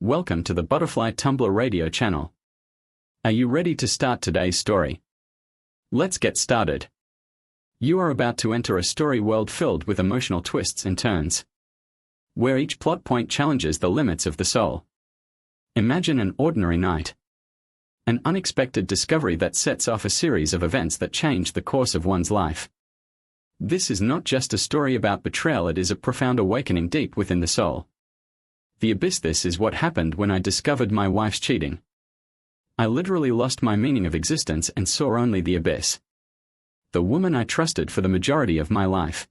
Welcome to the Butterfly Tumblr Radio channel. Are you ready to start today's story? Let's get started. You are about to enter a story world filled with emotional twists and turns, where each plot point challenges the limits of the soul. Imagine an ordinary night. An unexpected discovery that sets off a series of events that change the course of one's life. This is not just a story about betrayal, it is a profound awakening deep within the soul. The abyss. This is what happened when I discovered my wife's cheating. I literally lost my meaning of existence and saw only the abyss. The woman I trusted for the majority of my life,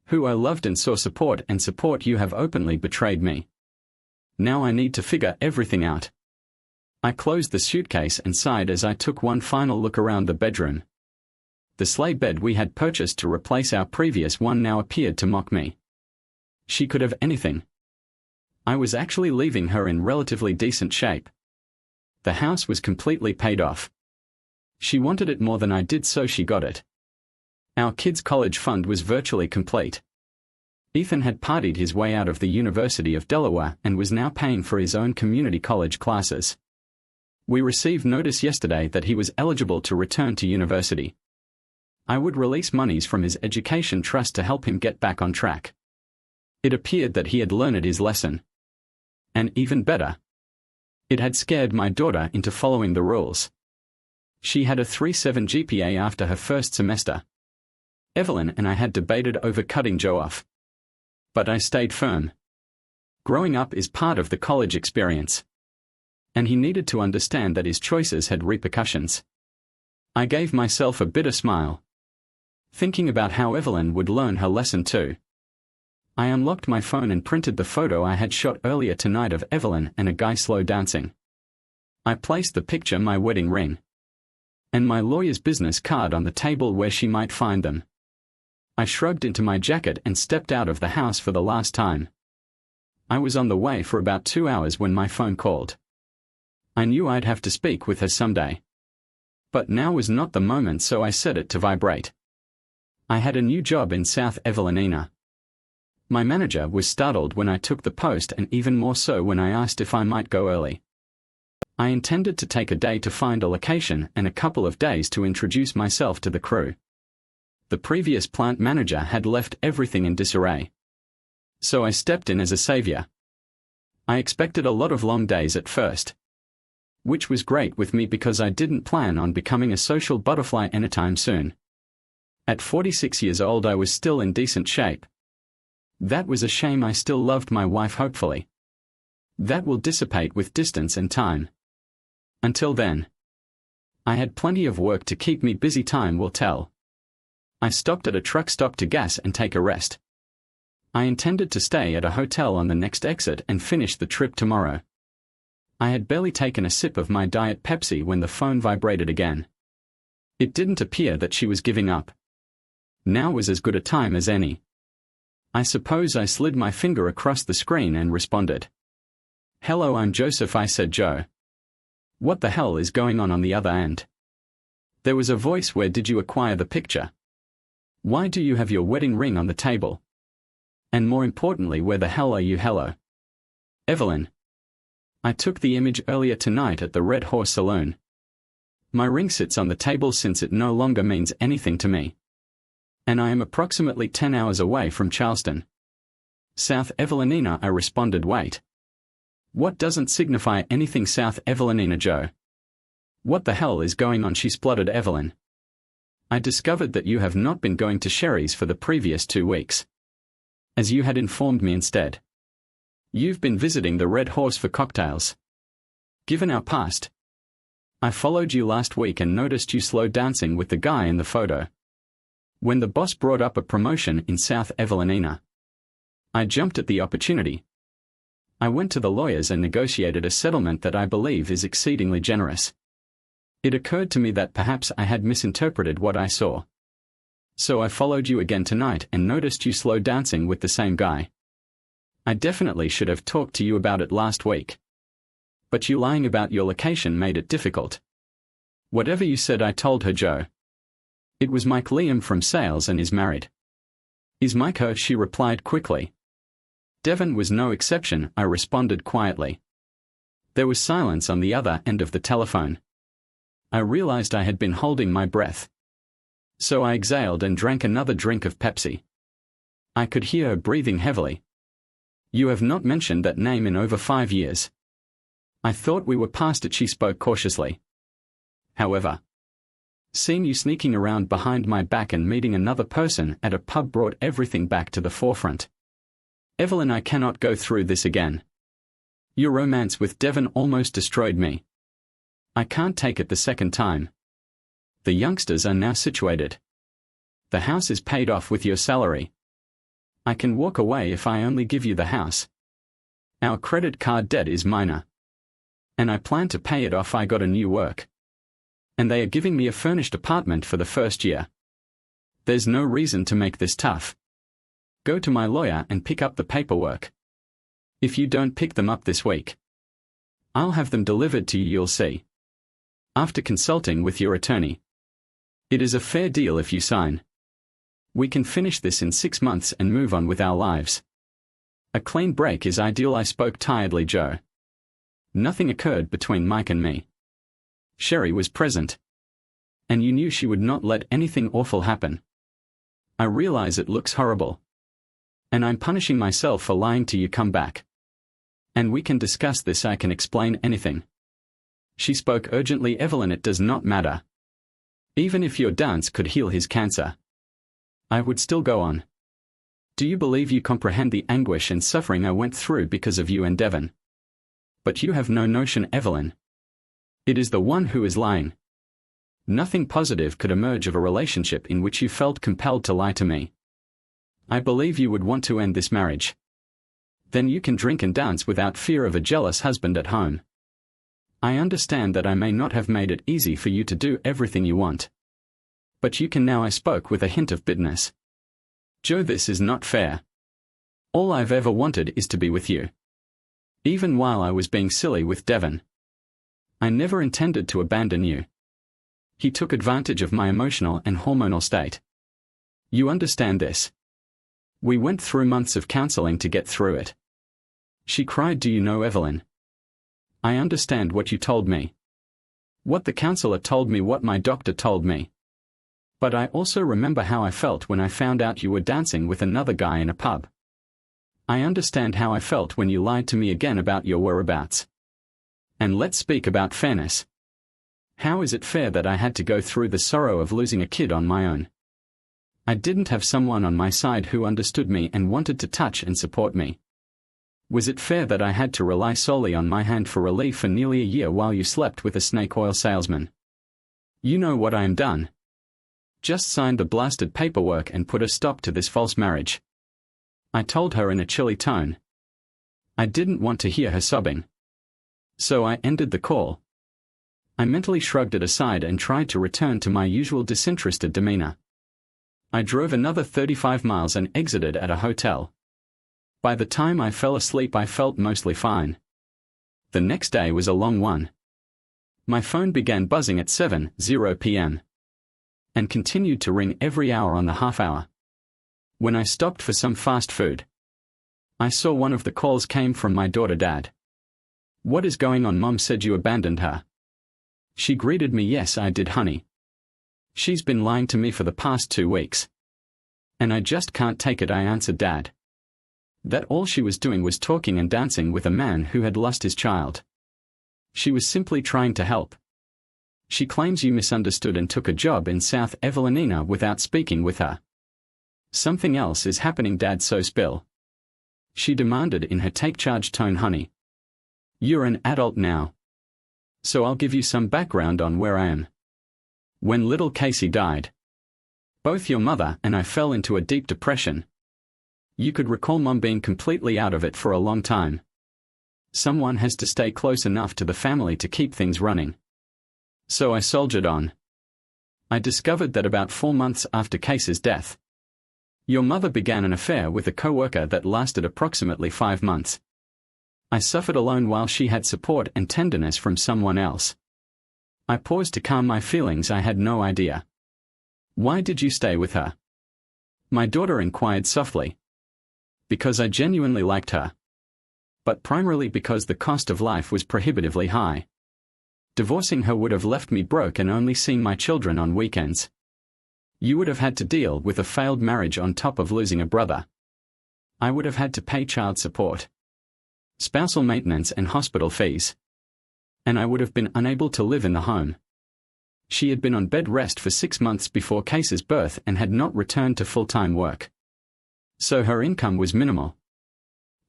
who I loved and saw support, you have openly betrayed me. Now I need to figure everything out. I closed the suitcase and sighed as I took one final look around the bedroom. The sleigh bed we had purchased to replace our previous one now appeared to mock me. She could have anything. I was actually leaving her in relatively decent shape. The house was completely paid off. She wanted it more than I did, so she got it. Our kids' college fund was virtually complete. Ethan had partied his way out of the University of Delaware and was now paying for his own community college classes. We received notice yesterday that he was eligible to return to university. I would release monies from his education trust to help him get back on track. It appeared that he had learned his lesson. And even better, it had scared my daughter into following the rules. She had a 3.7 GPA after her first semester. Evelyn and I had debated over cutting Joe off, but I stayed firm. Growing up is part of the college experience, and he needed to understand that his choices had repercussions. I gave myself a bitter smile, thinking about how Evelyn would learn her lesson too. I unlocked my phone and printed the photo I had shot earlier tonight of Evelyn and a guy slow dancing. I placed the picture, my wedding ring, and my lawyer's business card on the table where she might find them. I shrugged into my jacket and stepped out of the house for the last time. I was on the way for about 2 hours when my phone called. I knew I'd have to speak with her someday, but now was not the moment, so I set it to vibrate. I had a new job in South Evelina. My manager was startled when I took the post, and even more so when I asked if I might go early. I intended to take a day to find a location and a couple of days to introduce myself to the crew. The previous plant manager had left everything in disarray, so I stepped in as a savior. I expected a lot of long days at first, which was great with me because I didn't plan on becoming a social butterfly anytime soon. At 46 years old I was still in decent shape. That was a shame. I still loved my wife, hopefully. That will dissipate with distance and time. Until then, I had plenty of work to keep me busy. Time will tell. I stopped at a truck stop to gas and take a rest. I intended to stay at a hotel on the next exit and finish the trip tomorrow. I had barely taken a sip of my Diet Pepsi when the phone vibrated again. It didn't appear that she was giving up. Now was as good a time as any. I suppose I slid my finger across the screen and responded. "Hello, I'm Joseph," I said. "Joe. What the hell is going on the other end?" There was a voice. "Where did you acquire the picture? Why do you have your wedding ring on the table? And more importantly, where the hell are you?" "Hello, Evelyn. I took the image earlier tonight at the Red Horse Saloon. My ring sits on the table since it no longer means anything to me. And I am approximately 10 hours away from Charleston, South Evelina," I responded. "Wait. What doesn't signify anything? South Evelina, Joe? What the hell is going on?" she spluttered. "Evelyn, I discovered that you have not been going to Sherry's for the previous 2 weeks, as you had informed me. Instead, you've been visiting the Red Horse for cocktails. Given our past, I followed you last week and noticed you slow dancing with the guy in the photo. When the boss brought up a promotion in South Evelina, I jumped at the opportunity. I went to the lawyers and negotiated a settlement that I believe is exceedingly generous. It occurred to me that perhaps I had misinterpreted what I saw. So I followed you again tonight and noticed you slow dancing with the same guy. I definitely should have talked to you about it last week, but you lying about your location made it difficult. Whatever you said," I told her. "Joe, it was Mike Liam from sales and is married." "Is Mike her?" she replied quickly. Devon was no exception, I responded quietly. There was silence on the other end of the telephone. I realized I had been holding my breath. So I exhaled and drank another drink of Pepsi. I could hear her breathing heavily. You have not mentioned that name in over 5 years. I thought we were past it, she spoke cautiously. However, seeing you sneaking around behind my back and meeting another person at a pub brought everything back to the forefront. Evelyn, I cannot go through this again. Your romance with Devon almost destroyed me. I can't take it the second time. The youngsters are now situated. The house is paid off with your salary. I can walk away if I only give you the house. Our credit card debt is minor. And I plan to pay it off. I got a new work. And they are giving me a furnished apartment for the first year. There's no reason to make this tough. Go to my lawyer and pick up the paperwork. If you don't pick them up this week, I'll have them delivered to you, you'll see. After consulting with your attorney. It is a fair deal if you sign. We can finish this in 6 months and move on with our lives. A clean break is ideal, I spoke tiredly, Joe. Nothing occurred between Mike and me. Sherry was present. And you knew she would not let anything awful happen. I realize it looks horrible. And I'm punishing myself for lying to you. Come back. And we can discuss this. I can explain anything. She spoke urgently. Evelyn, it does not matter. Even if your dance could heal his cancer, I would still go on. Do you believe you comprehend the anguish and suffering I went through because of you and Devon? But you have no notion, Evelyn. It is the one who is lying. Nothing positive could emerge of a relationship in which you felt compelled to lie to me. I believe you would want to end this marriage. Then you can drink and dance without fear of a jealous husband at home. I understand that I may not have made it easy for you to do everything you want. But you can now, I spoke with a hint of bitterness. Joe, this is not fair. All I've ever wanted is to be with you. Even while I was being silly with Devon. I never intended to abandon you. He took advantage of my emotional and hormonal state. You understand this. We went through months of counseling to get through it. She cried. Do you know, Evelyn? I understand what you told me. What the counselor told me, what my doctor told me. But I also remember how I felt when I found out you were dancing with another guy in a pub. I understand how I felt when you lied to me again about your whereabouts. And let's speak about fairness. How is it fair that I had to go through the sorrow of losing a kid on my own? I didn't have someone on my side who understood me and wanted to touch and support me. Was it fair that I had to rely solely on my hand for relief for nearly a year while you slept with a snake oil salesman? You know what I am done. Just sign the blasted paperwork and put a stop to this false marriage. I told her in a chilly tone. I didn't want to hear her sobbing. So I ended the call. I mentally shrugged it aside and tried to return to my usual disinterested demeanor. I drove another 35 miles and exited at a hotel. By the time I fell asleep, I felt mostly fine. The next day was a long one. My phone began buzzing at 7:00 p.m. and continued to ring every hour on the half hour. When I stopped for some fast food, I saw one of the calls came from my daughter. Dad. What is going on? Mom said you abandoned her. She greeted me. Yes, I did, honey. She's been lying to me for the past 2 weeks. And I just can't take it, I answered Dad. That all she was doing was talking and dancing with a man who had lost his child. She was simply trying to help. She claims you misunderstood and took a job in South Evelynina without speaking with her. Something else is happening, Dad, so spill. She demanded in her take-charge tone. Honey, you're an adult now. So I'll give you some background on where I am. When little Casey died, both your mother and I fell into a deep depression. You could recall Mom being completely out of it for a long time. Someone has to stay close enough to the family to keep things running. So I soldiered on. I discovered that about 4 months after Casey's death, your mother began an affair with a co-worker that lasted approximately 5 months. I suffered alone while she had support and tenderness from someone else. I paused to calm my feelings. I had no idea. Why did you stay with her? My daughter inquired softly. Because I genuinely liked her. but primarily because the cost of life was prohibitively high. Divorcing her would have left me broke and only seeing my children on weekends. You would have had to deal with a failed marriage on top of losing a brother. I would have had to pay child support, spousal maintenance and hospital fees. And I would have been unable to live in the home. She had been on bed rest for 6 months before Casey's birth and had not returned to full-time work. So her income was minimal.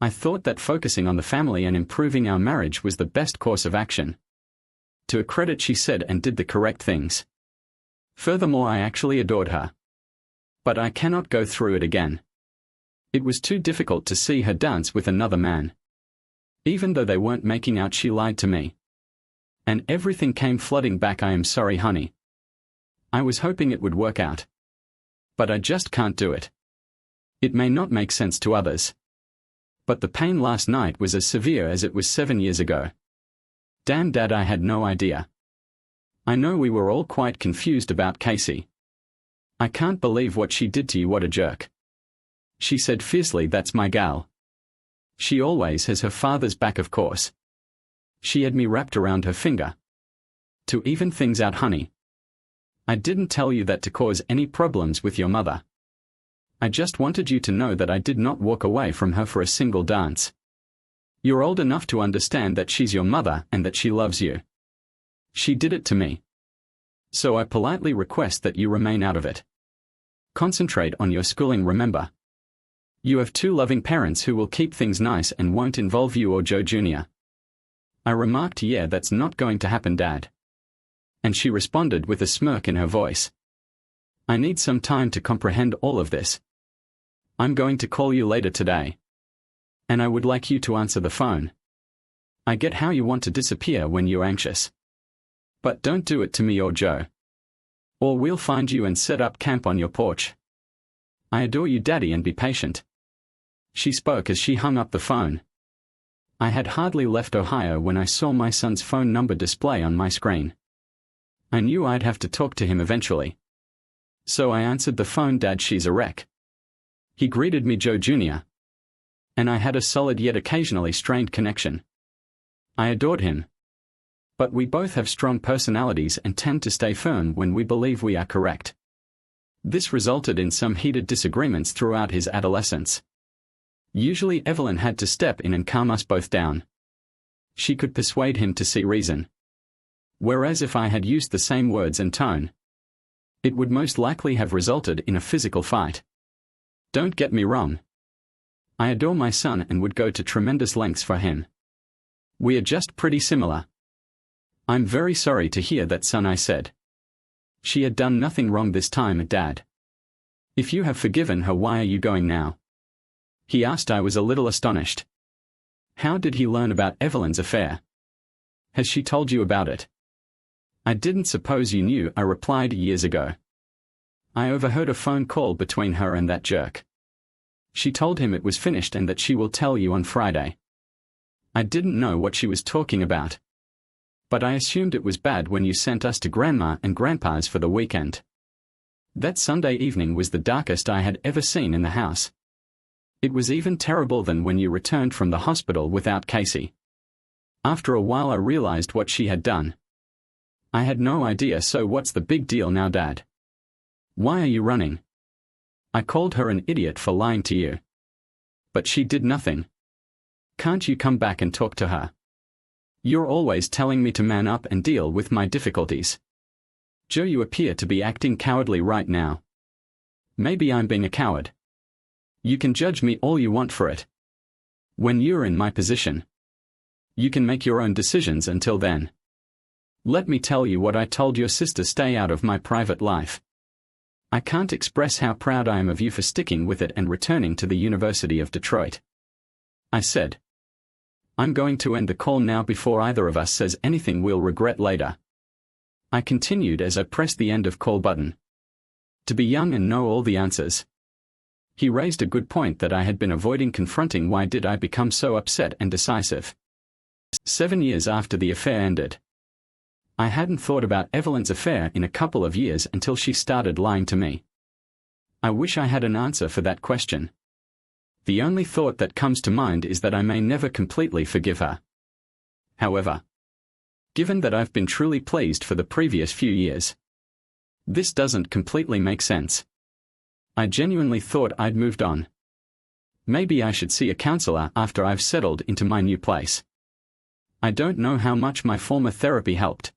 I thought that focusing on the family and improving our marriage was the best course of action. To her credit, she said and did the correct things. Furthermore, I actually adored her. But I cannot go through it again. It was too difficult to see her dance with another man. Even though they weren't making out, she lied to me. And everything came flooding back. I am sorry, honey. I was hoping it would work out. But I just can't do it. It may not make sense to others. But the pain last night was as severe as it was 7 years ago. Damn, Dad, I had no idea. I know we were all quite confused about Casey. I can't believe what she did to you. What a jerk. She said fiercely, that's my gal. She always has her father's back, of course. She had me wrapped around her finger. To even things out, honey. I didn't tell you that to cause any problems with your mother. I just wanted you to know that I did not walk away from her for a single dance. You're old enough to understand that she's your mother and that she loves you. She did it to me. So I politely request that you remain out of it. Concentrate on your schooling, remember. You have 2 loving parents who will keep things nice and won't involve you or Joe Jr. I remarked, yeah, that's not going to happen, Dad. And she responded with a smirk in her voice. I need some time to comprehend all of this. I'm going to call you later today. And I would like you to answer the phone. I get how you want to disappear when you're anxious. But don't do it to me or Joe. Or we'll find you and set up camp on your porch. I adore you, Daddy, and be patient. She spoke as she hung up the phone. I had hardly left Ohio when I saw my son's phone number display on my screen. I knew I'd have to talk to him eventually. So I answered the phone. Dad, she's a wreck. He greeted me, Joe Jr. And I had a solid yet occasionally strained connection. I adored him. But we both have strong personalities and tend to stay firm when we believe we are correct. This resulted in some heated disagreements throughout his adolescence. Usually Evelyn had to step in and calm us both down. She could persuade him to see reason. Whereas if I had used the same words and tone, it would most likely have resulted in a physical fight. Don't get me wrong. I adore my son and would go to tremendous lengths for him. We are just pretty similar. I'm very sorry to hear that, son, I said. She had done nothing wrong this time, Dad. If you have forgiven her, why are you going now? He asked. I was a little astonished. How did he learn about Evelyn's affair? Has she told you about it? I didn't suppose you knew, I replied, years ago. I overheard a phone call between her and that jerk. She told him it was finished and that she will tell you on Friday. I didn't know what she was talking about. But I assumed it was bad when you sent us to Grandma and Grandpa's for the weekend. That Sunday evening was the darkest I had ever seen in the house. It was even terrible than when you returned from the hospital without Casey. After a while I realized what she had done. I had no idea. So what's the big deal now, Dad? Why are you running? I called her an idiot for lying to you. But she did nothing. Can't you come back and talk to her? You're always telling me to man up and deal with my difficulties. Joe, you appear to be acting cowardly right now. Maybe I'm being a coward. You can judge me all you want for it. When you're in my position, you can make your own decisions. Until then, let me tell you what I told your sister: stay out of my private life. I can't express how proud I am of you for sticking with it and returning to the University of Detroit. I said. I'm going to end the call now before either of us says anything we'll regret later. I continued as I pressed the end of call button. To be young and know all the answers. He raised a good point that I had been avoiding confronting. Why did I become so upset and decisive? 7 years after the affair ended. I hadn't thought about Evelyn's affair in a couple of years until she started lying to me. I wish I had an answer for that question. The only thought that comes to mind is that I may never completely forgive her. However, given that I've been truly pleased for the previous few years, this doesn't completely make sense. I genuinely thought I'd moved on. Maybe I should see a counselor after I've settled into my new place. I don't know how much my former therapy helped.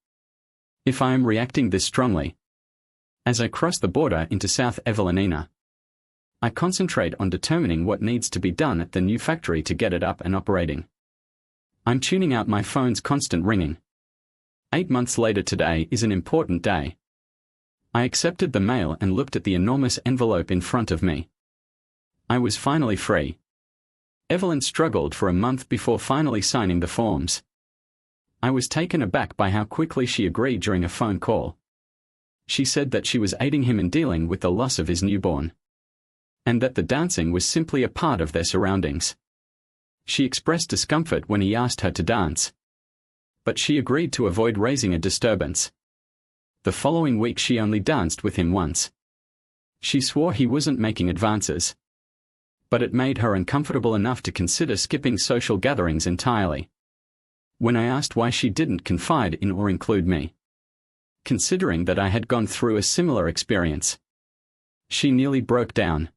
If I am reacting this strongly, as I cross the border into South Evelynina, I concentrate on determining what needs to be done at the new factory to get it up and operating. I'm tuning out my phone's constant ringing. 8 months later today is an important day. I accepted the mail and looked at the enormous envelope in front of me. I was finally free. Evelyn struggled for a month before finally signing the forms. I was taken aback by how quickly she agreed during a phone call. She said that she was aiding him in dealing with the loss of his newborn, and that the dancing was simply a part of their surroundings. She expressed discomfort when he asked her to dance, but she agreed to avoid raising a disturbance. The following week she only danced with him once. She swore he wasn't making advances, but it made her uncomfortable enough to consider skipping social gatherings entirely. When I asked why she didn't confide in or include me, considering that I had gone through a similar experience, she nearly broke down,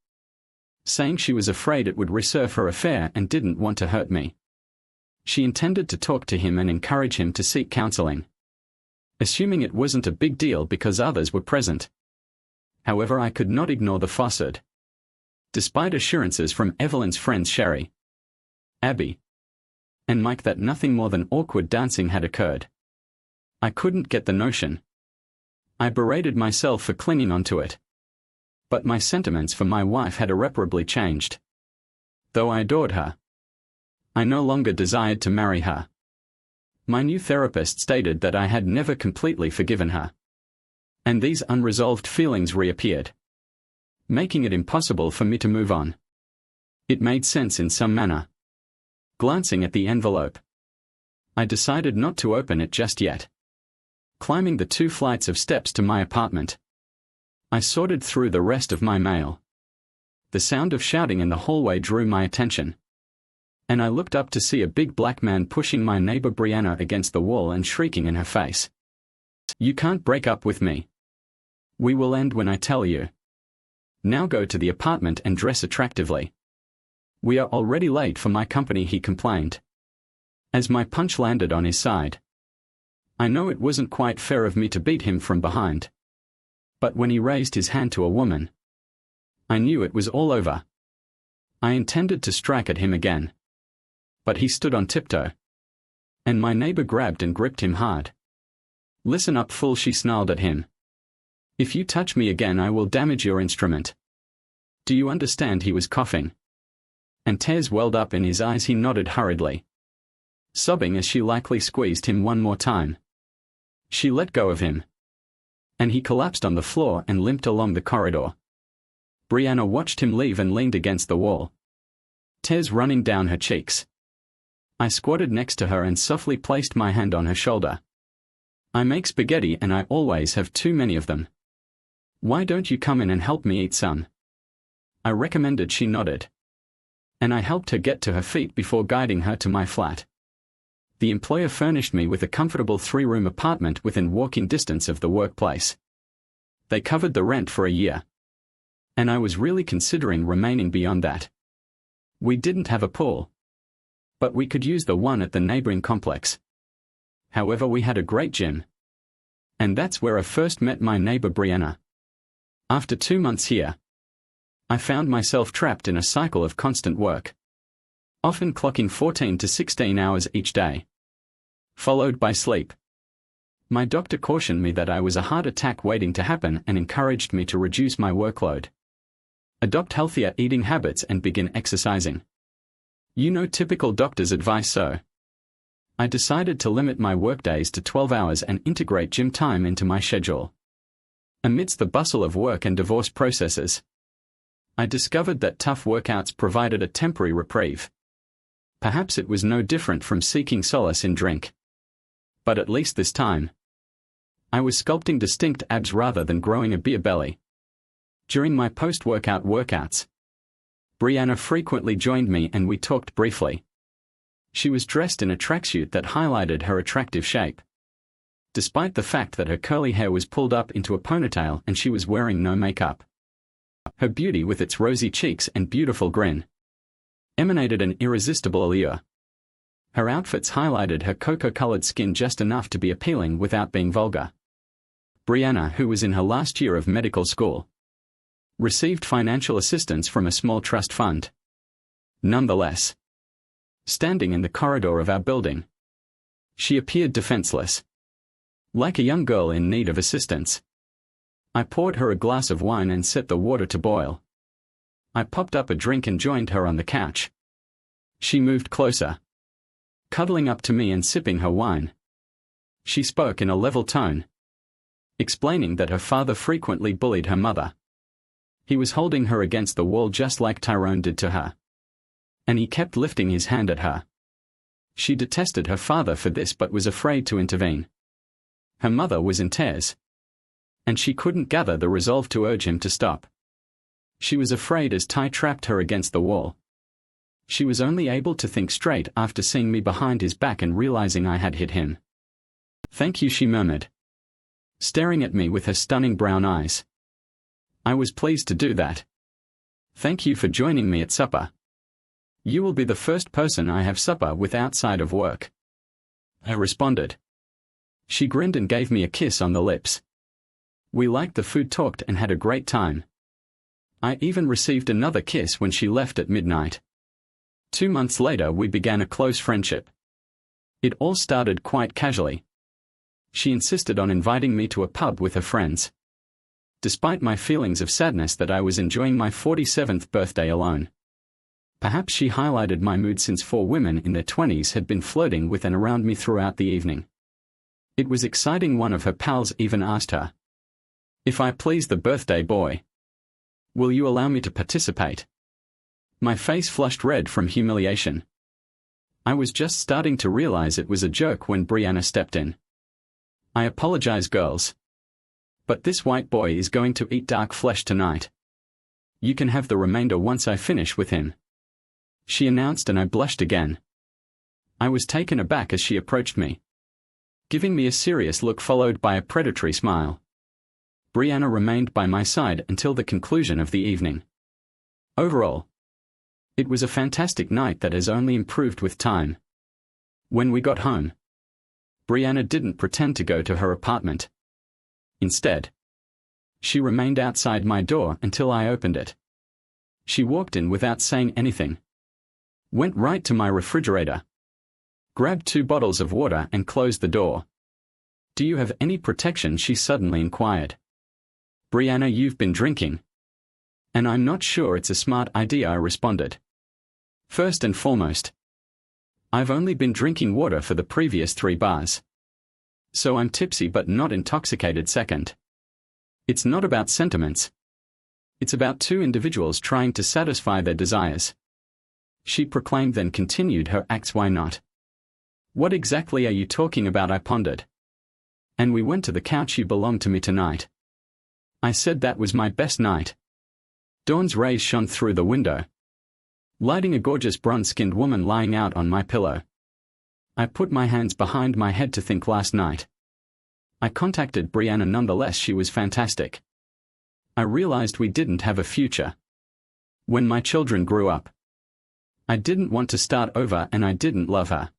saying she was afraid it would resurf her affair and didn't want to hurt me. She intended to talk to him and encourage him to seek counseling, assuming it wasn't a big deal because others were present. However, I could not ignore the faucet. Despite assurances from Evelyn's friends Sherry, Abby, and Mike that nothing more than awkward dancing had occurred, I couldn't get the notion. I berated myself for clinging onto it. But my sentiments for my wife had irreparably changed. Though I adored her, I no longer desired to marry her. My new therapist stated that I had never completely forgiven her, and these unresolved feelings reappeared, making it impossible for me to move on. It made sense in some manner. Glancing at the envelope, I decided not to open it just yet. Climbing the 2 flights of steps to my apartment, I sorted through the rest of my mail. The sound of shouting in the hallway drew my attention, and I looked up to see a big black man pushing my neighbor Brianna against the wall and shrieking in her face, "You can't break up with me. We will end when I tell you. Now go to the apartment and dress attractively. We are already late for my company," he complained, as my punch landed on his side. I know it wasn't quite fair of me to beat him from behind, but when he raised his hand to a woman, I knew it was all over. I intended to strike at him again, but he stood on tiptoe, and my neighbor grabbed and gripped him hard. "Listen up, fool," she snarled at him. "If you touch me again, I will damage your instrument. Do you understand?" He was coughing, and tears welled up in his eyes. He nodded hurriedly, sobbing as she likely squeezed him one more time. She let go of him, and he collapsed on the floor and limped along the corridor. Brianna watched him leave and leaned against the wall, tears running down her cheeks. I squatted next to her and softly placed my hand on her shoulder. "I make spaghetti and I always have too many of them. Why don't you come in and help me eat some?" I recommended. She nodded, and I helped her get to her feet before guiding her to my flat. The employer furnished me with a comfortable 3-room apartment within walking distance of the workplace. They covered the rent for a year, and I was really considering remaining beyond that. We didn't have a pool, but we could use the one at the neighboring complex. However, we had a great gym, and that's where I first met my neighbor Brianna. After 2 months here, I found myself trapped in a cycle of constant work, often clocking 14 to 16 hours each day, followed by sleep. My doctor cautioned me that I was a heart attack waiting to happen and encouraged me to reduce my workload, adopt healthier eating habits and begin exercising. You know, typical doctor's advice. So I decided to limit my workdays to 12 hours and integrate gym time into my schedule. Amidst the bustle of work and divorce processes, I discovered that tough workouts provided a temporary reprieve. Perhaps it was no different from seeking solace in drink. But at least this time, I was sculpting distinct abs rather than growing a beer belly. During my post-workout workouts, Brianna frequently joined me and we talked briefly. She was dressed in a tracksuit that highlighted her attractive shape. Despite the fact that her curly hair was pulled up into a ponytail and she was wearing no makeup. Her beauty, with its rosy cheeks and beautiful grin, emanated an irresistible allure. Her outfits highlighted her cocoa-colored skin just enough to be appealing without being vulgar. Brianna, who was in her last year of medical school, received financial assistance from a small trust fund. Nonetheless, standing in the corridor of our building, she appeared defenseless, like a young girl in need of assistance. I poured her a glass of wine and set the water to boil. I popped up a drink and joined her on the couch. She moved closer, cuddling up to me and sipping her wine. She spoke in a level tone, explaining that her father frequently bullied her mother. He was holding her against the wall just like Tyrone did to her, and he kept lifting his hand at her. She detested her father for this but was afraid to intervene. Her mother was in tears, and she couldn't gather the resolve to urge him to stop. She was afraid as Ty trapped her against the wall. She was only able to think straight after seeing me behind his back and realizing I had hit him. "Thank you," she murmured, staring at me with her stunning brown eyes. "I was pleased to do that. Thank you for joining me at supper. You will be the first person I have supper with outside of work," I responded. She grinned and gave me a kiss on the lips. We liked the food, talked, and had a great time. I even received another kiss when she left at midnight. 2 months later, we began a close friendship. It all started quite casually. She insisted on inviting me to a pub with her friends, despite my feelings of sadness that I was enjoying my 47th birthday alone. Perhaps she highlighted my mood since 4 women in their 20s had been flirting with and around me throughout the evening. It was exciting. One of her pals even asked her, "If I please the birthday boy, will you allow me to participate?" My face flushed red from humiliation. I was just starting to realize it was a joke when Brianna stepped in. "I apologize, girls, but this white boy is going to eat dark flesh tonight. You can have the remainder once I finish with him," she announced, and I blushed again. I was taken aback as she approached me, giving me a serious look followed by a predatory smile. Brianna remained by my side until the conclusion of the evening. Overall, it was a fantastic night that has only improved with time. When we got home, Brianna didn't pretend to go to her apartment. Instead, she remained outside my door until I opened it. She walked in without saying anything, went right to my refrigerator, grabbed 2 bottles of water and closed the door. "Do you have any protection?" she suddenly inquired. "Brianna, you've been drinking, and I'm not sure it's a smart idea," I responded. "First and foremost, I've only been drinking water for the previous 3 bars, so I'm tipsy but not intoxicated. Second, it's not about sentiments. It's about 2 individuals trying to satisfy their desires," she proclaimed, then continued her acts. "Why not?" "What exactly are you talking about?" I pondered. "And we went to the couch. You belong to me tonight." I said that was my best night. Dawn's rays shone through the window, lighting a gorgeous bronze-skinned woman lying out on my pillow. I put my hands behind my head to think. Last night, I contacted Brianna. Nonetheless, she was fantastic. I realized we didn't have a future. When my children grew up, I didn't want to start over, and I didn't love her.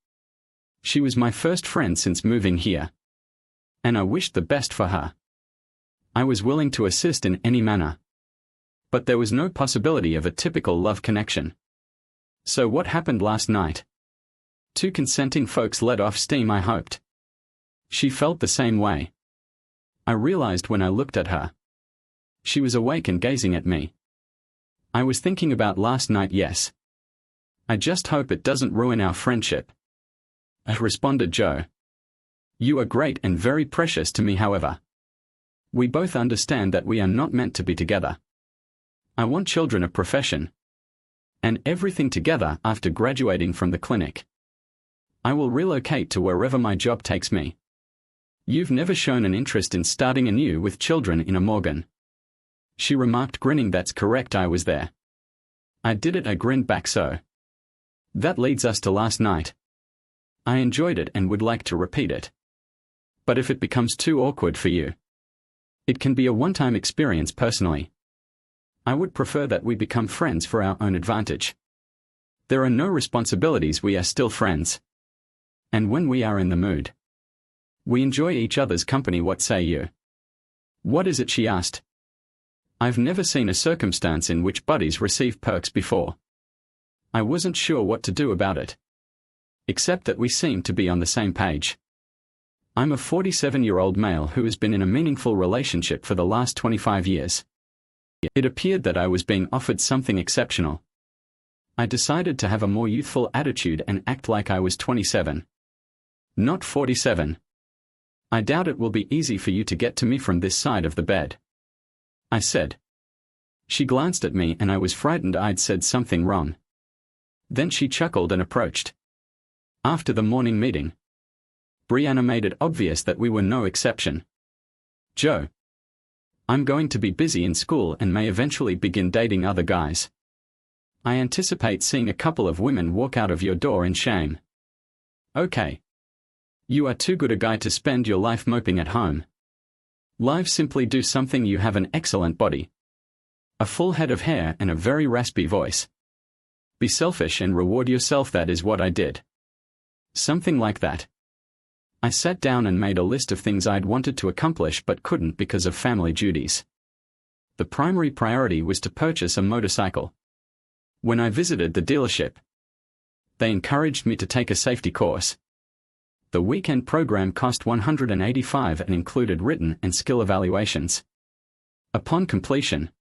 She was my first friend since moving here, and I wished the best for her. I was willing to assist in any manner, but there was no possibility of a typical love connection. So what happened last night? 2 consenting folks let off steam. I hoped she felt the same way. I realized when I looked at her, she was awake and gazing at me. I was thinking about last night. Yes. I just hope it doesn't ruin our friendship, I responded. "Joe, you are great and very precious to me. However, we both understand that we are not meant to be together. I want children, a profession, and everything together after graduating from the clinic. I will relocate to wherever my job takes me. You've never shown an interest in starting anew with children in a Morgan," she remarked, grinning. "That's correct. I was there. I did it, I grinned back. So that leads us to last night. I enjoyed it and would like to repeat it. But if it becomes too awkward for you, it can be a one-time experience personally. I would prefer that we become friends for our own advantage. There are no responsibilities, we are still friends. And when we are in the mood, we enjoy each other's company. What say you? What is it? She asked. I've never seen a circumstance in which buddies receive perks before. I wasn't sure what to do about it, except that we seemed to be on the same page. I'm a 47-year-old male who has been in a meaningful relationship for the last 25 years. It appeared that I was being offered something exceptional. I decided to have a more youthful attitude and act like I was 27. Not 47. I doubt it will be easy for you to get to me from this side of the bed, I said. She glanced at me and I was frightened I'd said something wrong. Then she chuckled and approached. After the morning meeting, Brianna made it obvious that we were no exception. Joe, I'm going to be busy in school and may eventually begin dating other guys. I anticipate seeing a couple of women walk out of your door in shame. Okay. You are too good a guy to spend your life moping at home. Live, simply do something. You have an excellent body, a full head of hair and a very raspy voice. Be selfish and reward yourself. That is what I did. Something like that. I sat down and made a list of things I'd wanted to accomplish but couldn't because of family duties. The primary priority was to purchase a motorcycle. When I visited the dealership, they encouraged me to take a safety course. The weekend program cost $185 and included written and skill evaluations. Upon completion,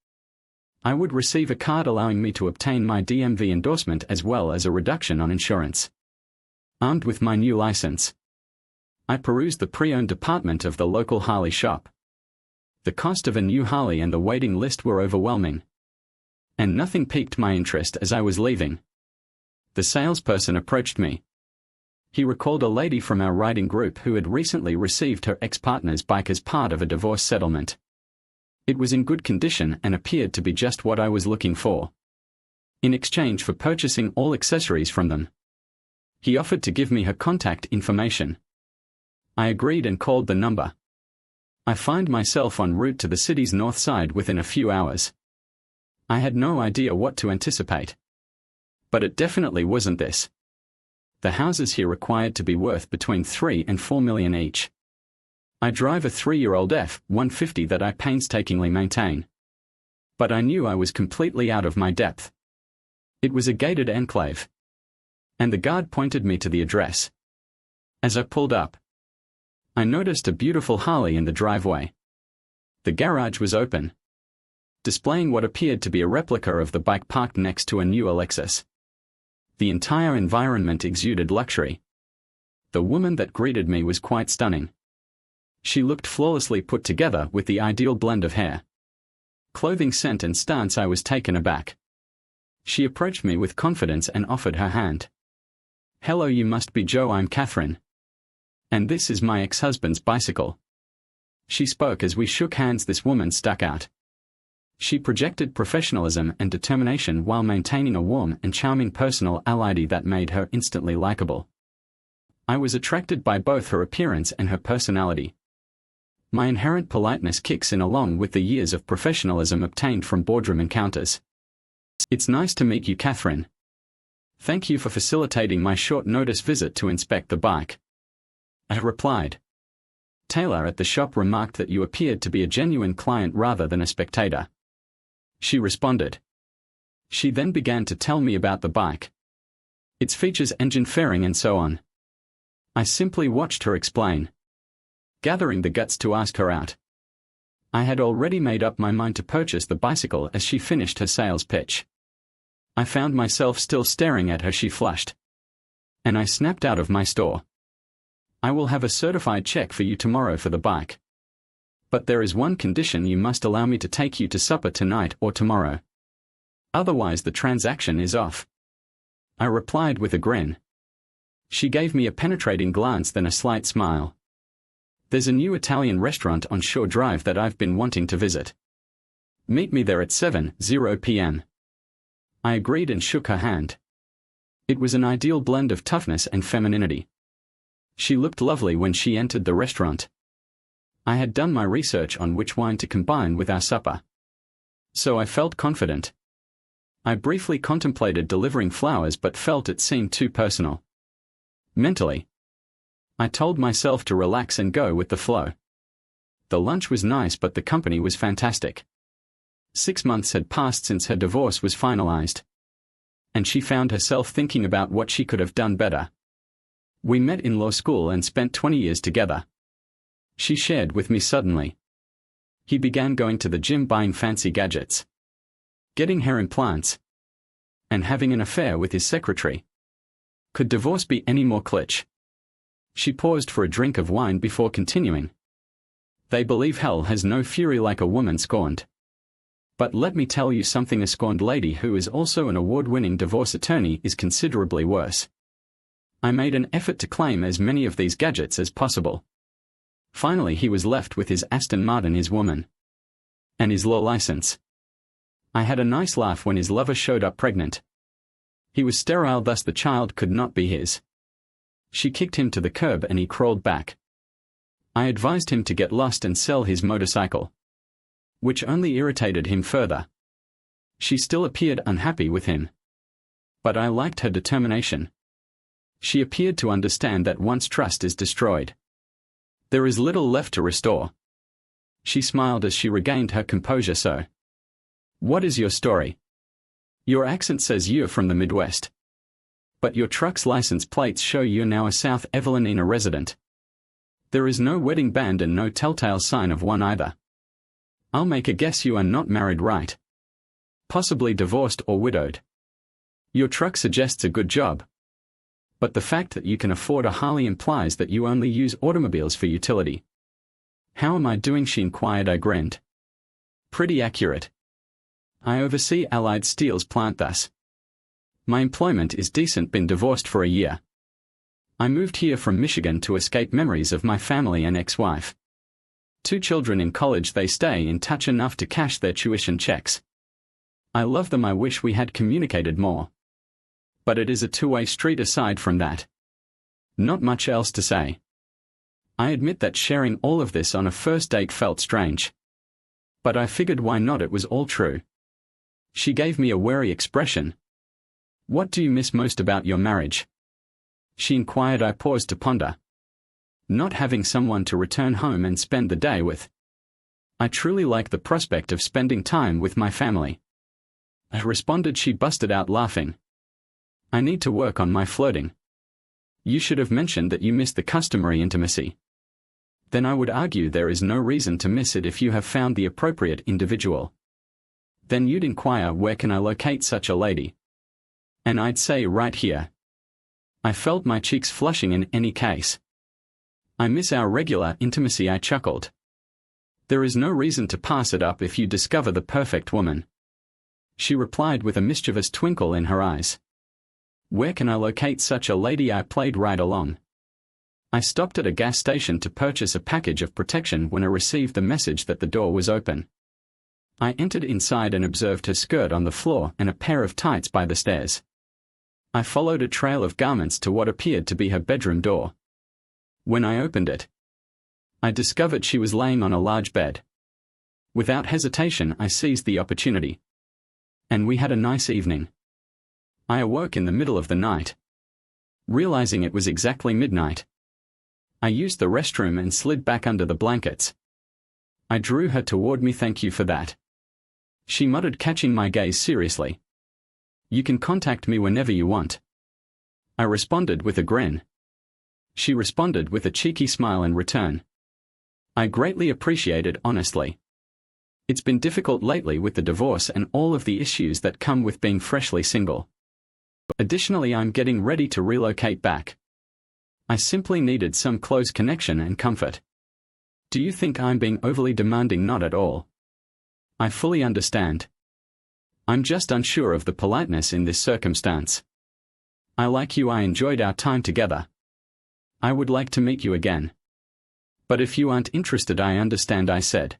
I would receive a card allowing me to obtain my DMV endorsement as well as a reduction on insurance. Armed with my new license, I perused the pre-owned department of the local Harley shop. The cost of a new Harley and the waiting list were overwhelming. And nothing piqued my interest as I was leaving. The salesperson approached me. He recalled a lady from our riding group who had recently received her ex-partner's bike as part of a divorce settlement. It was in good condition and appeared to be just what I was looking for. In exchange for purchasing all accessories from them, he offered to give me her contact information. I agreed and called the number. I find myself en route to the city's north side within a few hours. I had no idea what to anticipate. But it definitely wasn't this. The houses here required to be worth between $3 and $4 million each. I drive a 3-year-old F-150 that I painstakingly maintain. But I knew I was completely out of my depth. It was a gated enclave. And the guard pointed me to the address. As I pulled up, I noticed a beautiful Harley in the driveway. The garage was open, displaying what appeared to be a replica of the bike parked next to a new Lexus. The entire environment exuded luxury. The woman that greeted me was quite stunning. She looked flawlessly put together with the ideal blend of hair, clothing, scent and stance. I was taken aback. She approached me with confidence and offered her hand. Hello, you must be Joe. I'm Catherine. And this is my ex-husband's bicycle. She spoke as we shook hands. This woman stuck out. She projected professionalism and determination while maintaining a warm and charming personality that made her instantly likable. I was attracted by both her appearance and her personality. My inherent politeness kicks in along with the years of professionalism obtained from boardroom encounters. It's nice to meet you, Catherine. Thank you for facilitating my short-notice visit to inspect the bike, I replied. Taylor at the shop remarked that you appeared to be a genuine client rather than a spectator. She responded. She then began to tell me about the bike, its features, engine, fairing and so on. I simply watched her explain, gathering the guts to ask her out. I had already made up my mind to purchase the bicycle as she finished her sales pitch. I found myself still staring at her. She flushed, and I snapped out of my store. I will have a certified check for you tomorrow for the bike. But there is one condition: you must allow me to take you to supper tonight or tomorrow. Otherwise the transaction is off. I replied with a grin. She gave me a penetrating glance, then a slight smile. There's a new Italian restaurant on Shore Drive that I've been wanting to visit. Meet me there at 7:00 p.m. I agreed and shook her hand. It was an ideal blend of toughness and femininity. She looked lovely when she entered the restaurant. I had done my research on which wine to combine with our supper, so I felt confident. I briefly contemplated delivering flowers but felt it seemed too personal. Mentally, I told myself to relax and go with the flow. The lunch was nice but the company was fantastic. 6 months had passed since her divorce was finalized, and she found herself thinking about what she could have done better. We met in law school and spent 20 years together. She shared with me suddenly. He began going to the gym, buying fancy gadgets, getting hair implants, and having an affair with his secretary. Could divorce be any more kitsch? She paused for a drink of wine before continuing. They believe hell has no fury like a woman scorned. But let me tell you something, a scorned lady who is also an award-winning divorce attorney is considerably worse. I made an effort to claim as many of these gadgets as possible. Finally he was left with his Aston Martin, his woman, and his law license. I had a nice laugh when his lover showed up pregnant. He was sterile, thus the child could not be his. She kicked him to the curb and he crawled back. I advised him to get lost and sell his motorcycle, which only irritated him further. She still appeared unhappy with him, but I liked her determination. She appeared to understand that once trust is destroyed, there is little left to restore. She smiled as she regained her composure. So, what is your story? Your accent says you're from the Midwest, but your truck's license plates show you're now a South Evelina resident. There is no wedding band and no telltale sign of one either. I'll make a guess you are not married, right? Possibly divorced or widowed. Your truck suggests a good job, but the fact that you can afford a Harley implies that you only use automobiles for utility. How am I doing? She inquired. I grinned. Pretty accurate. I oversee Allied Steel's plant, thus my employment is decent. Been divorced for a year. I moved here from Michigan to escape memories of my family and ex-wife. 2 children in college, they stay in touch enough to cash their tuition checks. I love them. I wish we had communicated more, but it is a two-way street. Aside from that, not much else to say. I admit that sharing all of this on a first date felt strange, but I figured why not, it was all true. She gave me a wary expression. What do you miss most about your marriage? She inquired. I paused to ponder. Not having someone to return home and spend the day with. I truly like the prospect of spending time with my family, I responded. She busted out laughing. I need to work on my flirting. You should have mentioned that you miss the customary intimacy. Then I would argue there is no reason to miss it if you have found the appropriate individual. Then you'd inquire, where can I locate such a lady? And I'd say, right here. I felt my cheeks flushing in any case. I miss our regular intimacy, I chuckled. There is no reason to pass it up if you discover the perfect woman. She replied with a mischievous twinkle in her eyes. Where can I locate such a lady? I played right along. I stopped at a gas station to purchase a package of protection when I received the message that the door was open. I entered inside and observed her skirt on the floor and a pair of tights by the stairs. I followed a trail of garments to what appeared to be her bedroom door. When I opened it, I discovered she was laying on a large bed. Without hesitation, I seized the opportunity, and we had a nice evening. I awoke in the middle of the night, realizing it was exactly midnight. I used the restroom and slid back under the blankets. I drew her toward me. Thank you for that, she muttered, catching my gaze seriously. You can contact me whenever you want, I responded with a grin. She responded with a cheeky smile in return. I greatly appreciate it, honestly. It's been difficult lately with the divorce and all of the issues that come with being freshly single. Additionally, I'm getting ready to relocate back. I simply needed some close connection and comfort. Do you think I'm being overly demanding? Not at all. I fully understand. I'm just unsure of the politeness in this circumstance. I like you. I enjoyed our time together. I would like to meet you again. But if you aren't interested, I understand, I said.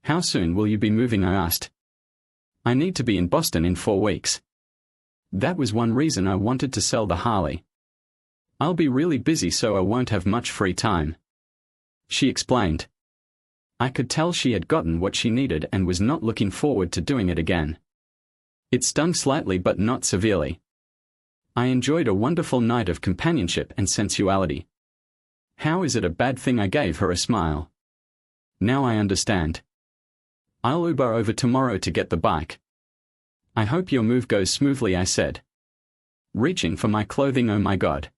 How soon will you be moving? I asked. I need to be in Boston in 4 weeks. That was one reason I wanted to sell the Harley. I'll be really busy so I won't have much free time. She explained. I could tell she had gotten what she needed and was not looking forward to doing it again. It stung slightly but not severely. I enjoyed a wonderful night of companionship and sensuality. How is it a bad thing? I gave her a smile. Now I understand. I'll Uber over tomorrow to get the bike. I hope your move goes smoothly, I said. Reaching for my clothing, oh my God.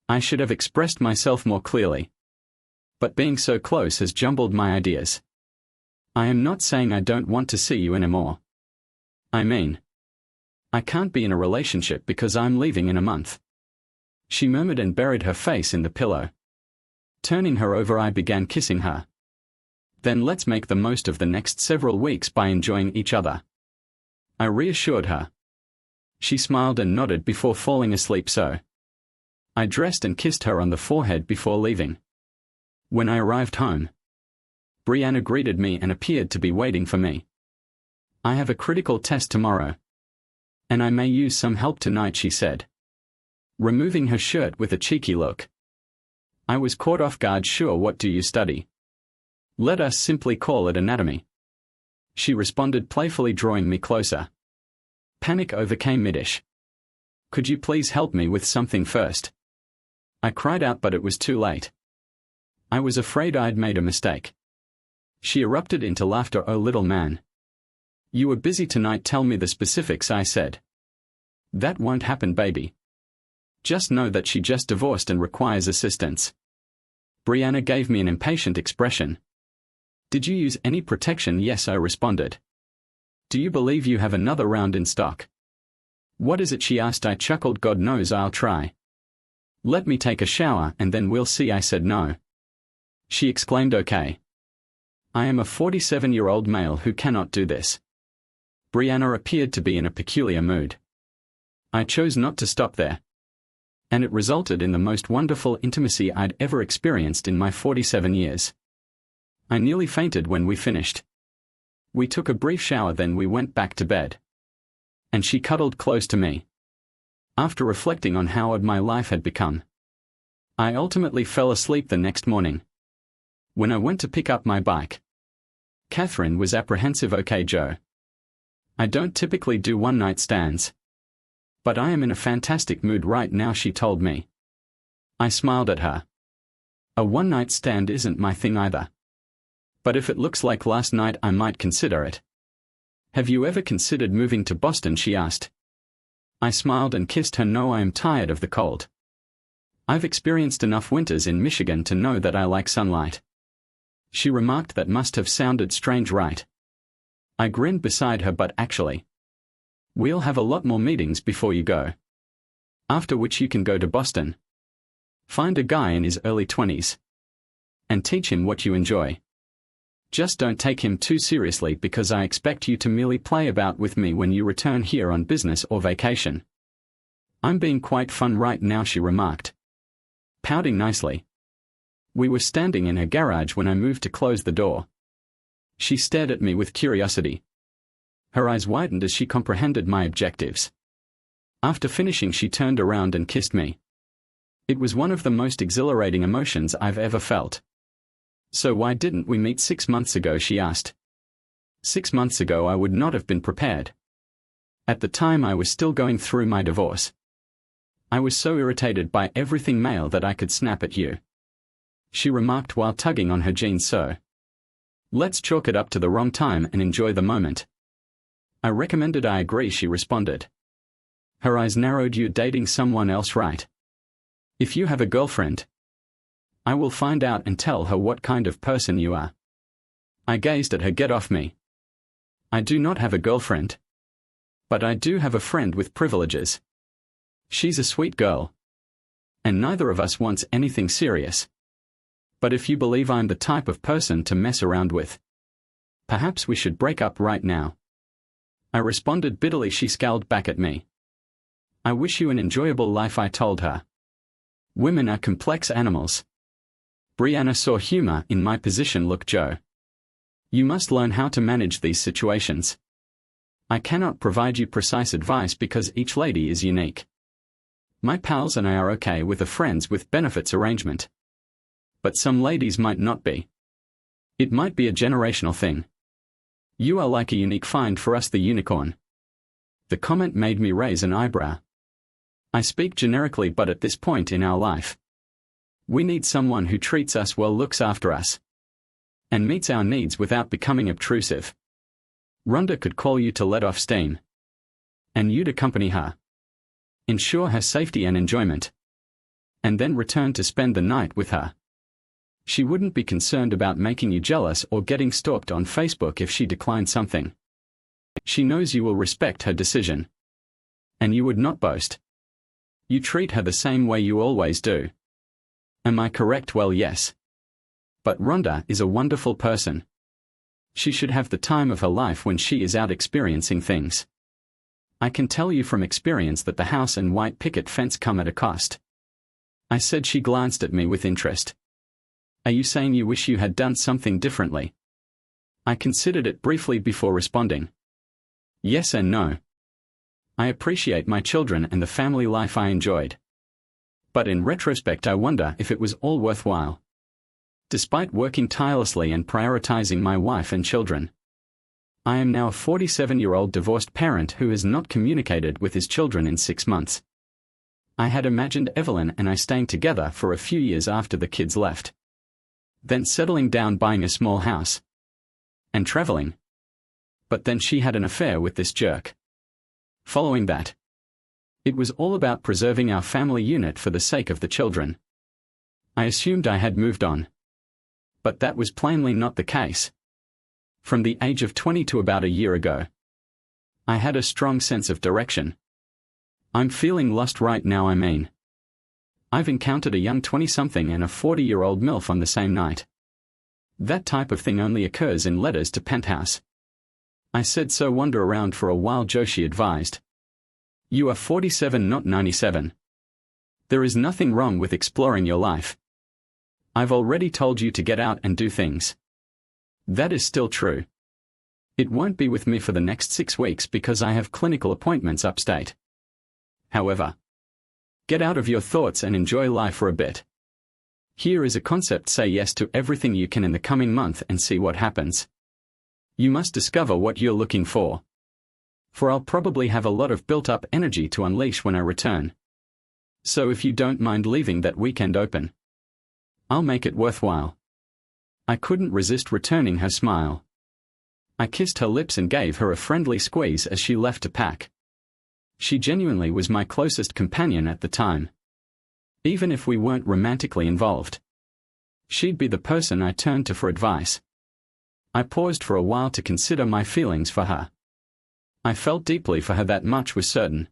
I should have expressed myself more clearly. But being so close has jumbled my ideas. I am not saying I don't want to see you anymore. I mean, I can't be in a relationship because I'm leaving in a month. She murmured and buried her face in the pillow. Turning her over, I began kissing her. Then let's make the most of the next several weeks by enjoying each other. I reassured her. She smiled and nodded before falling asleep, so I dressed and kissed her on the forehead before leaving. When I arrived home, Brianna greeted me and appeared to be waiting for me. I have a critical test tomorrow, and I may use some help tonight, she said, removing her shirt with a cheeky look. I was caught off guard. Sure, what do you study? Let us simply call it anatomy. She responded playfully, drawing me closer. Panic overcame me. Could you please help me with something first? I cried out, but it was too late. I was afraid I'd made a mistake. She erupted into laughter. Oh, little man. You were busy tonight. Tell me the specifics, I said. That won't happen, baby. Just know that she just divorced and requires assistance. Brianna gave me an impatient expression. Did you use any protection? Yes, I responded. Do you believe you have another round in stock? What is it? She asked. I chuckled. God knows I'll try. Let me take a shower and then we'll see. I said no. She exclaimed, okay. I am a 47-year-old male who cannot do this. Brianna appeared to be in a peculiar mood. I chose not to stop there. And it resulted in the most wonderful intimacy I'd ever experienced in my 47 years. I nearly fainted when we finished. We took a brief shower, then we went back to bed. And she cuddled close to me. After reflecting on how odd my life had become, I ultimately fell asleep the next morning. When I went to pick up my bike, Catherine was apprehensive. Okay, Joe. I don't typically do one-night stands. But I am in a fantastic mood right now, she told me. I smiled at her. A one-night stand isn't my thing either. But if it looks like last night, I might consider it. Have you ever considered moving to Boston? She asked. I smiled and kissed her. No, I am tired of the cold. I've experienced enough winters in Michigan to know that I like sunlight. She remarked. That must have sounded strange, right? I grinned beside her. But actually, we'll have a lot more meetings before you go. After which you can go to Boston. Find a guy in his early 20s. And teach him what you enjoy. Just don't take him too seriously because I expect you to merely play about with me when you return here on business or vacation. I'm being quite fun right now, she remarked, pouting nicely. We were standing in her garage when I moved to close the door. She stared at me with curiosity. Her eyes widened as she comprehended my objectives. After finishing, she turned around and kissed me. It was one of the most exhilarating emotions I've ever felt. So why didn't we meet 6 months ago? She asked. 6 months ago I would not have been prepared. At the time I was still going through my divorce. I was so irritated by everything male that I could snap at you. She remarked while tugging on her jeans. So let's chalk it up to the wrong time and enjoy the moment. I recommended. I agree, she responded. Her eyes narrowed. You're dating someone else, right? If you have a girlfriend, I will find out and tell her what kind of person you are. I gazed at her. Get off me. I do not have a girlfriend. But I do have a friend with privileges. She's a sweet girl. And neither of us wants anything serious. But if you believe I'm the type of person to mess around with, perhaps we should break up right now. I responded bitterly. She scowled back at me. I wish you an enjoyable life, I told her. Women are complex animals. Brianna saw humor in my position. Look, Joe. You must learn how to manage these situations. I cannot provide you precise advice because each lady is unique. My pals and I are okay with a friends with benefits arrangement. But some ladies might not be. It might be a generational thing. You are like a unique find for us, the unicorn. The comment made me raise an eyebrow. I speak generically, but at this point in our life, we need someone who treats us well, looks after us, and meets our needs without becoming obtrusive. Rhonda could call you to let off steam, and you'd accompany her, ensure her safety and enjoyment, and then return to spend the night with her. She wouldn't be concerned about making you jealous or getting stalked on Facebook if she declined something. She knows you will respect her decision, and you would not boast. You treat her the same way you always do. Am I correct? Well, yes. But Rhonda is a wonderful person. She should have the time of her life when she is out experiencing things. I can tell you from experience that the house and white picket fence come at a cost. I said. She glanced at me with interest. Are you saying you wish you had done something differently? I considered it briefly before responding. Yes and no. I appreciate my children and the family life I enjoyed. But in retrospect, I wonder if it was all worthwhile. Despite working tirelessly and prioritizing my wife and children, I am now a 47-year-old divorced parent who has not communicated with his children in 6 months. I had imagined Evelyn and I staying together for a few years after the kids left, then settling down, buying a small house, and traveling. But then she had an affair with this jerk. Following that, it was all about preserving our family unit for the sake of the children. I assumed I had moved on. But that was plainly not the case. From the age of 20 to about a year ago, I had a strong sense of direction. I'm feeling lost right now. I mean, I've encountered a young 20-something and a 40-year-old MILF on the same night. That type of thing only occurs in letters to Penthouse. I said so. Wander around for a while, Joe, she advised. You are 47, not 97. There is nothing wrong with exploring your life. I've already told you to get out and do things. That is still true. It won't be with me for the next 6 weeks because I have clinical appointments upstate. However, get out of your thoughts and enjoy life for a bit. Here is a concept: say yes to everything you can in the coming month and see what happens. You must discover what you're looking for. For I'll probably have a lot of built-up energy to unleash when I return. So if you don't mind leaving that weekend open, I'll make it worthwhile. I couldn't resist returning her smile. I kissed her lips and gave her a friendly squeeze as she left to pack. She genuinely was my closest companion at the time. Even if we weren't romantically involved, she'd be the person I turned to for advice. I paused for a while to consider my feelings for her. I felt deeply for her, that much was certain.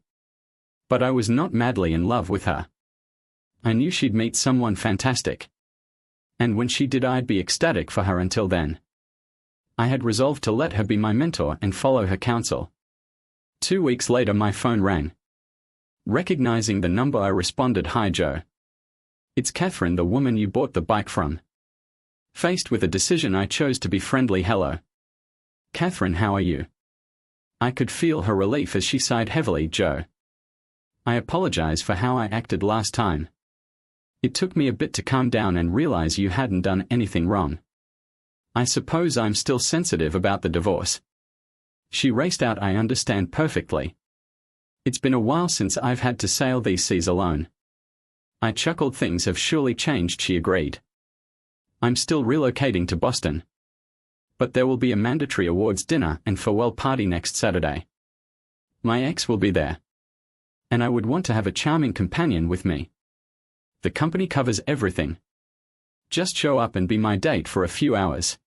But I was not madly in love with her. I knew she'd meet someone fantastic. And when she did, I'd be ecstatic for her. Until then, I had resolved to let her be my mentor and follow her counsel. 2 weeks later, my phone rang. Recognizing the number, I responded, "Hi, Joe. It's Catherine, the woman you bought the bike from." Faced with a decision, I chose to be friendly. "Hello. Catherine, how are you?" I could feel her relief as she sighed heavily. "Joe, I apologize for how I acted last time. It took me a bit to calm down and realize you hadn't done anything wrong. I suppose I'm still sensitive about the divorce." She raced out. "I understand perfectly. It's been a while since I've had to sail these seas alone." I chuckled. "Things have surely changed," she agreed. "I'm still relocating to Boston. But there will be a mandatory awards dinner and farewell party next Saturday. My ex will be there. And I would want to have a charming companion with me. The company covers everything. Just show up and be my date for a few hours.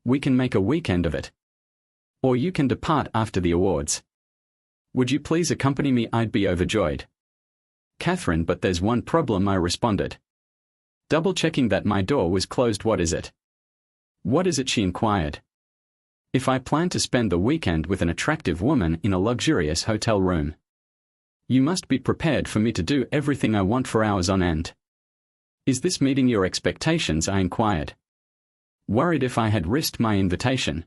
We can make a weekend of it. Or you can depart after the awards. Would you please accompany me?" I'd be overjoyed. "Catherine, but there's one problem," I responded, double-checking that my door was closed. "What is it?" "What is it?" she inquired. "If I plan to spend the weekend with an attractive woman in a luxurious hotel room, you must be prepared for me to do everything I want for hours on end." "Is this meeting your expectations?" I inquired, worried if I had risked my invitation.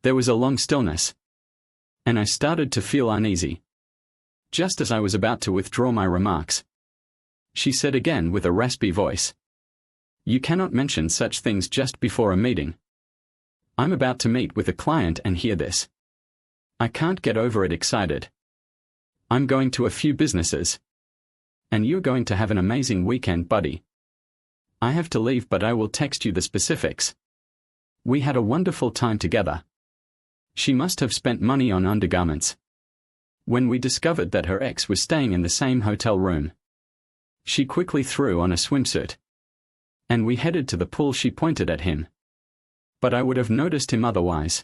There was a long stillness. And I started to feel uneasy. Just as I was about to withdraw my remarks, she said again with a raspy voice, "You cannot mention such things just before a meeting. I'm about to meet with a client and hear this. I can't get over it." Excited. "I'm going to a few businesses. And you're going to have an amazing weekend, buddy. I have to leave, but I will text you the specifics. We had a wonderful time together." She must have spent money on undergarments. When we discovered that her ex was staying in the same hotel room, she quickly threw on a swimsuit. And we headed to the pool. She pointed at him. But I would have noticed him otherwise.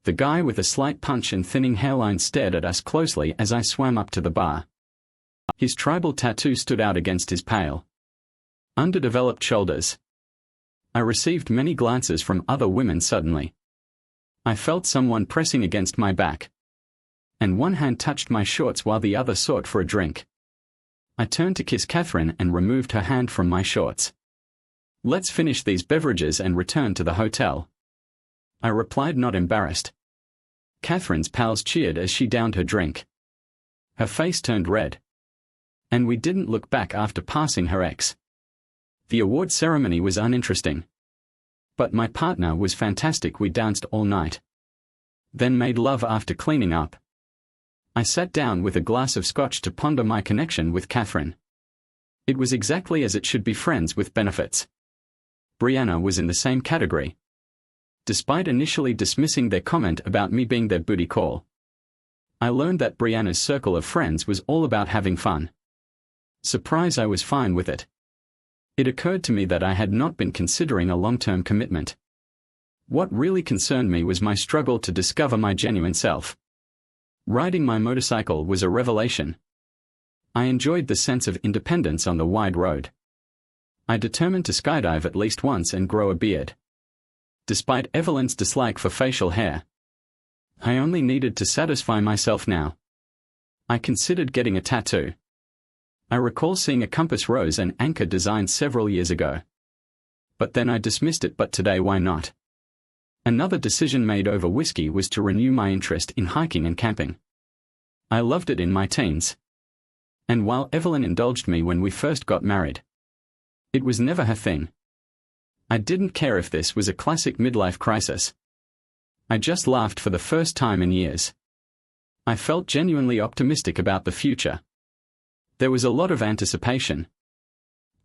The guy with a slight punch and thinning hairline stared at us closely as I swam up to the bar. His tribal tattoo stood out against his pale, underdeveloped shoulders. I received many glances from other women suddenly. I felt someone pressing against my back. And one hand touched my shorts while the other sought for a drink. I turned to kiss Catherine and removed her hand from my shorts. "Let's finish these beverages and return to the hotel," I replied, not embarrassed. Catherine's pals cheered as she downed her drink. Her face turned red. And we didn't look back after passing her ex. The award ceremony was uninteresting. But my partner was fantastic. We danced all night. Then made love after cleaning up. I sat down with a glass of scotch to ponder my connection with Catherine. It was exactly as it should be, friends with benefits. Brianna was in the same category. Despite initially dismissing their comment about me being their booty call, I learned that Brianna's circle of friends was all about having fun. Surprise, I was fine with it. It occurred to me that I had not been considering a long-term commitment. What really concerned me was my struggle to discover my genuine self. Riding my motorcycle was a revelation. I enjoyed the sense of independence on the wide road. I determined to skydive at least once and grow a beard. Despite Evelyn's dislike for facial hair, I only needed to satisfy myself now. I considered getting a tattoo. I recall seeing a compass rose and anchor design several years ago. But then I dismissed it. But today, why not? Another decision made over whiskey was to renew my interest in hiking and camping. I loved it in my teens. And while Evelyn indulged me when we first got married, it was never her thing. I didn't care if this was a classic midlife crisis. I just laughed for the first time in years. I felt genuinely optimistic about the future. There was a lot of anticipation.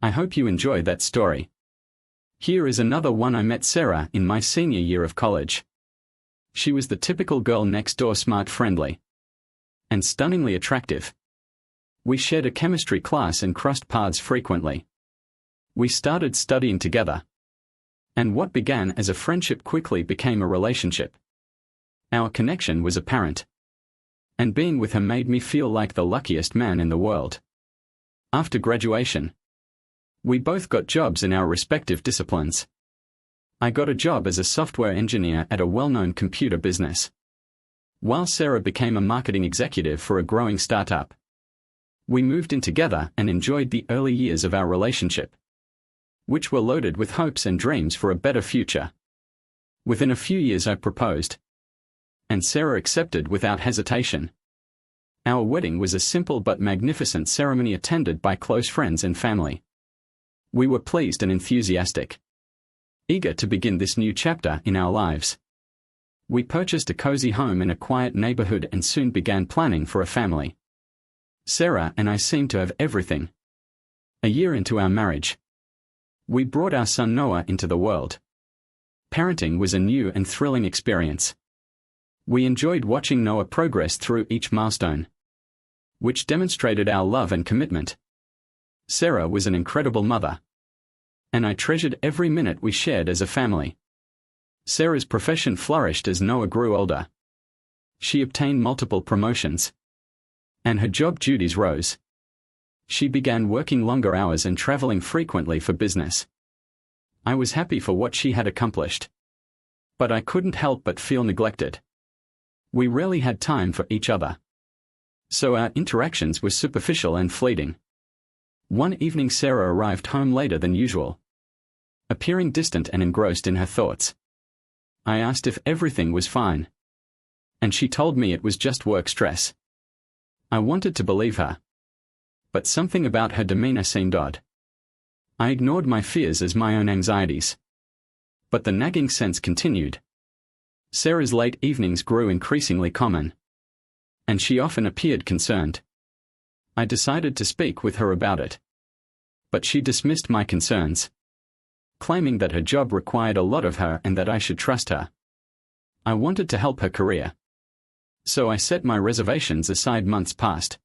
I hope you enjoy that story. Here is another one. I met Sarah in my senior year of college. She was the typical girl next door, smart, friendly, and stunningly attractive. We shared a chemistry class and crossed paths frequently. We started studying together. And what began as a friendship quickly became a relationship. Our connection was apparent. And being with her made me feel like the luckiest man in the world. After graduation, we both got jobs in our respective disciplines. I got a job as a software engineer at a well-known computer business, while Sarah became a marketing executive for a growing startup. We moved in together and enjoyed the early years of our relationship, which were loaded with hopes and dreams for a better future. Within a few years I proposed, and Sarah accepted without hesitation. Our wedding was a simple but magnificent ceremony attended by close friends and family. We were pleased and enthusiastic, eager to begin this new chapter in our lives. We purchased a cozy home in a quiet neighborhood and soon began planning for a family. Sarah and I seemed to have everything. A year into our marriage, we brought our son Noah into the world. Parenting was a new and thrilling experience. We enjoyed watching Noah progress through each milestone, which demonstrated our love and commitment. Sarah was an incredible mother, and I treasured every minute we shared as a family. Sarah's profession flourished as Noah grew older. She obtained multiple promotions, and her job duties rose. She began working longer hours and traveling frequently for business. I was happy for what she had accomplished, but I couldn't help but feel neglected. We rarely had time for each other, so our interactions were superficial and fleeting. One evening Sarah arrived home later than usual, appearing distant and engrossed in her thoughts. I asked if everything was fine. And she told me it was just work stress. I wanted to believe her. But something about her demeanor seemed odd. I ignored my fears as my own anxieties. But the nagging sense continued. Sarah's late evenings grew increasingly common. And she often appeared concerned. I decided to speak with her about it. But she dismissed my concerns, claiming that her job required a lot of her and that I should trust her. I wanted to help her career. So I set my reservations aside. Months passed.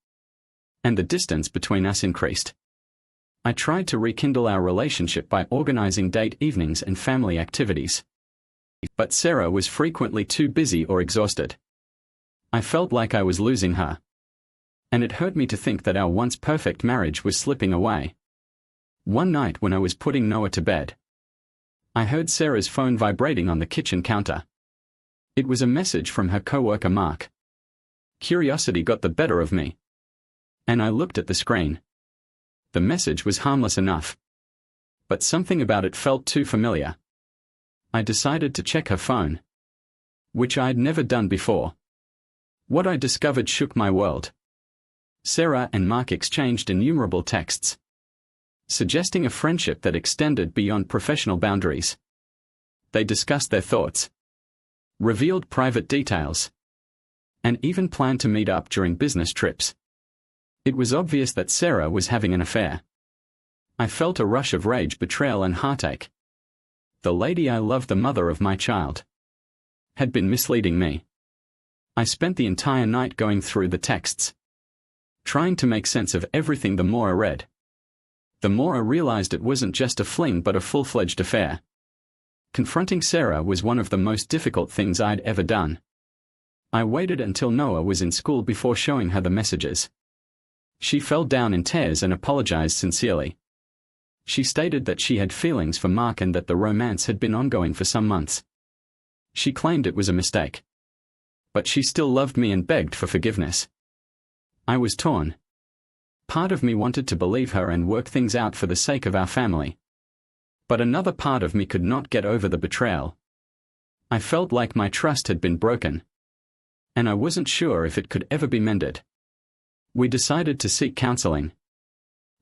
And the distance between us increased. I tried to rekindle our relationship by organizing date evenings and family activities. But Sarah was frequently too busy or exhausted. I felt like I was losing her. And it hurt me to think that our once perfect marriage was slipping away. One night when I was putting Noah to bed, I heard Sarah's phone vibrating on the kitchen counter. It was a message from her coworker Mark. Curiosity got the better of me. And I looked at the screen. The message was harmless enough. But something about it felt too familiar. I decided to check her phone, which I'd never done before. What I discovered shook my world. Sarah and Mark exchanged innumerable texts, suggesting a friendship that extended beyond professional boundaries. They discussed their thoughts, revealed private details, and even planned to meet up during business trips. It was obvious that Sarah was having an affair. I felt a rush of rage, betrayal, and heartache. The lady I loved, the mother of my child, had been misleading me. I spent the entire night going through the texts, trying to make sense of everything. The more I read, the more I realized it wasn't just a fling but a full-fledged affair. Confronting Sarah was one of the most difficult things I'd ever done. I waited until Noah was in school before showing her the messages. She fell down in tears and apologized sincerely. She stated that she had feelings for Mark and that the romance had been ongoing for some months. She claimed it was a mistake. But she still loved me and begged for forgiveness. I was torn. Part of me wanted to believe her and work things out for the sake of our family. But another part of me could not get over the betrayal. I felt like my trust had been broken. And I wasn't sure if it could ever be mended. We decided to seek counseling.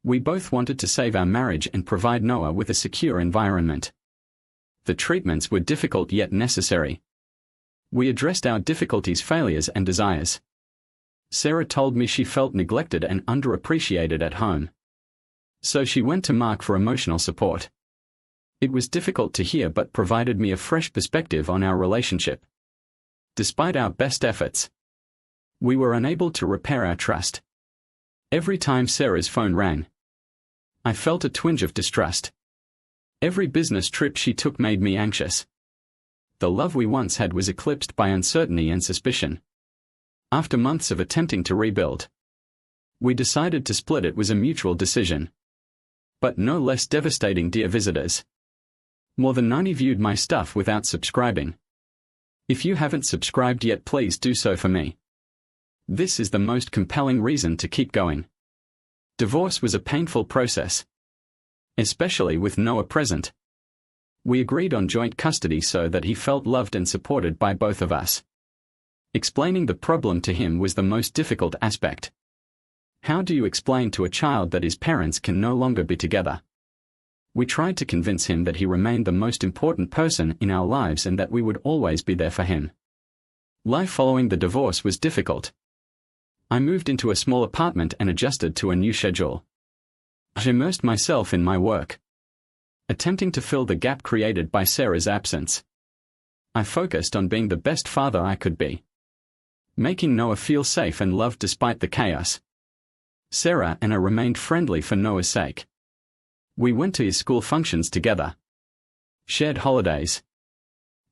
We both wanted to save our marriage and provide Noah with a secure environment. The treatments were difficult yet necessary. We addressed our difficulties, failures, and desires. Sarah told me she felt neglected and underappreciated at home. So she went to Mark for emotional support. It was difficult to hear but provided me a fresh perspective on our relationship. Despite our best efforts, we were unable to repair our trust. Every time Sarah's phone rang, I felt a twinge of distrust. Every business trip she took made me anxious. The love we once had was eclipsed by uncertainty and suspicion. After months of attempting to rebuild, we decided to split. It was a mutual decision. But no less devastating, dear visitors. More than 90 viewed my stuff without subscribing. If you haven't subscribed yet, please do so for me. This is the most compelling reason to keep going. Divorce was a painful process, especially with Noah present. We agreed on joint custody so that he felt loved and supported by both of us. Explaining the problem to him was the most difficult aspect. How do you explain to a child that his parents can no longer be together? We tried to convince him that he remained the most important person in our lives and that we would always be there for him. Life following the divorce was difficult. I moved into a small apartment and adjusted to a new schedule. I immersed myself in my work, attempting to fill the gap created by Sarah's absence. I focused on being the best father I could be, making Noah feel safe and loved despite the chaos. Sarah and I remained friendly for Noah's sake. We went to his school functions together, shared holidays,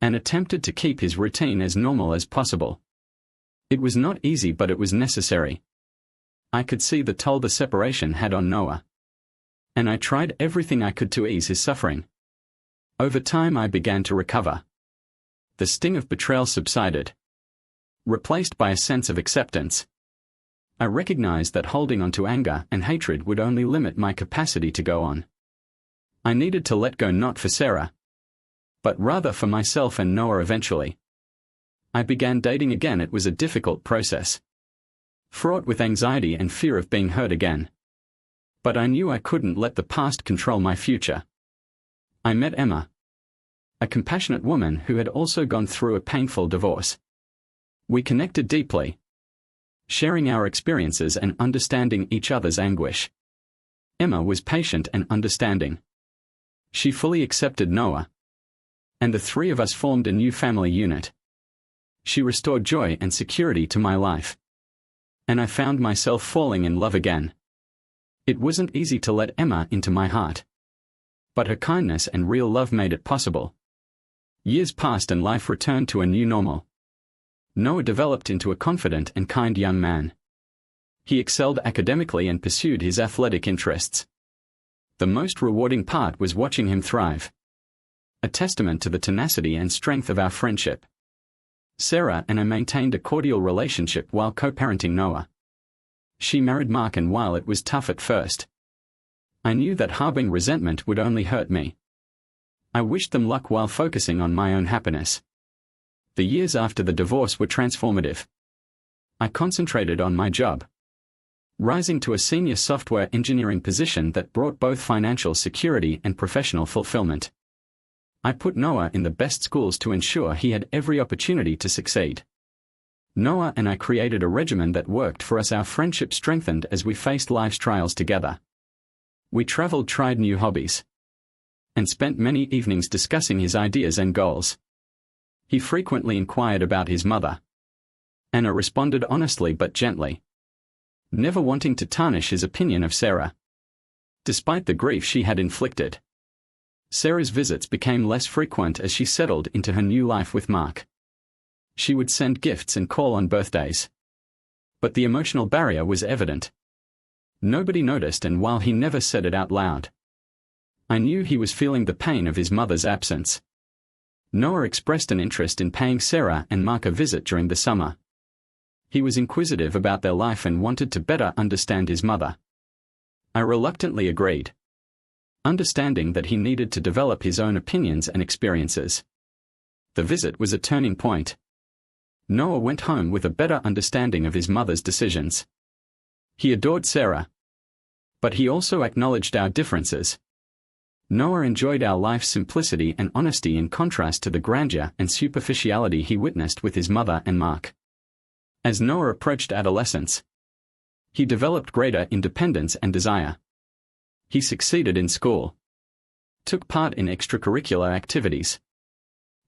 and attempted to keep his routine as normal as possible. It was not easy, but it was necessary. I could see the toll the separation had on Noah, and I tried everything I could to ease his suffering. Over time I began to recover. The sting of betrayal subsided, replaced by a sense of acceptance. I recognized that holding on to anger and hatred would only limit my capacity to go on. I needed to let go, not for Sarah, but rather for myself and Noah eventually. I began dating again. It was a difficult process, fraught with anxiety and fear of being hurt again. But I knew I couldn't let the past control my future. I met Emma, a compassionate woman who had also gone through a painful divorce. We connected deeply, sharing our experiences and understanding each other's anguish. Emma was patient and understanding. She fully accepted Noah, and the three of us formed a new family unit. She restored joy and security to my life, and I found myself falling in love again. It wasn't easy to let Emma into my heart, but her kindness and real love made it possible. Years passed and life returned to a new normal. Noah developed into a confident and kind young man. He excelled academically and pursued his athletic interests. The most rewarding part was watching him thrive, a testament to the tenacity and strength of our friendship. Sarah and I maintained a cordial relationship while co-parenting Noah. She married Mark, and while it was tough at first, I knew that harboring resentment would only hurt me. I wished them luck while focusing on my own happiness. The years after the divorce were transformative. I concentrated on my job, rising to a senior software engineering position that brought both financial security and professional fulfillment. I put Noah in the best schools to ensure he had every opportunity to succeed. Noah and I created a regimen that worked for us. Our friendship strengthened as we faced life's trials together. We traveled, tried new hobbies, and spent many evenings discussing his ideas and goals. He frequently inquired about his mother. Anna responded honestly but gently, never wanting to tarnish his opinion of Sarah. Despite the grief she had inflicted, Sarah's visits became less frequent as she settled into her new life with Mark. She would send gifts and call on birthdays, but the emotional barrier was evident. Nobody noticed, and while he never said it out loud, I knew he was feeling the pain of his mother's absence. Noah expressed an interest in paying Sarah and Mark a visit during the summer. He was inquisitive about their life and wanted to better understand his mother. I reluctantly agreed, understanding that he needed to develop his own opinions and experiences. The visit was a turning point. Noah went home with a better understanding of his mother's decisions. He adored Sarah, but he also acknowledged our differences. Noah enjoyed our life's simplicity and honesty in contrast to the grandeur and superficiality he witnessed with his mother and Mark. As Noah approached adolescence, he developed greater independence and desire. He succeeded in school, took part in extracurricular activities,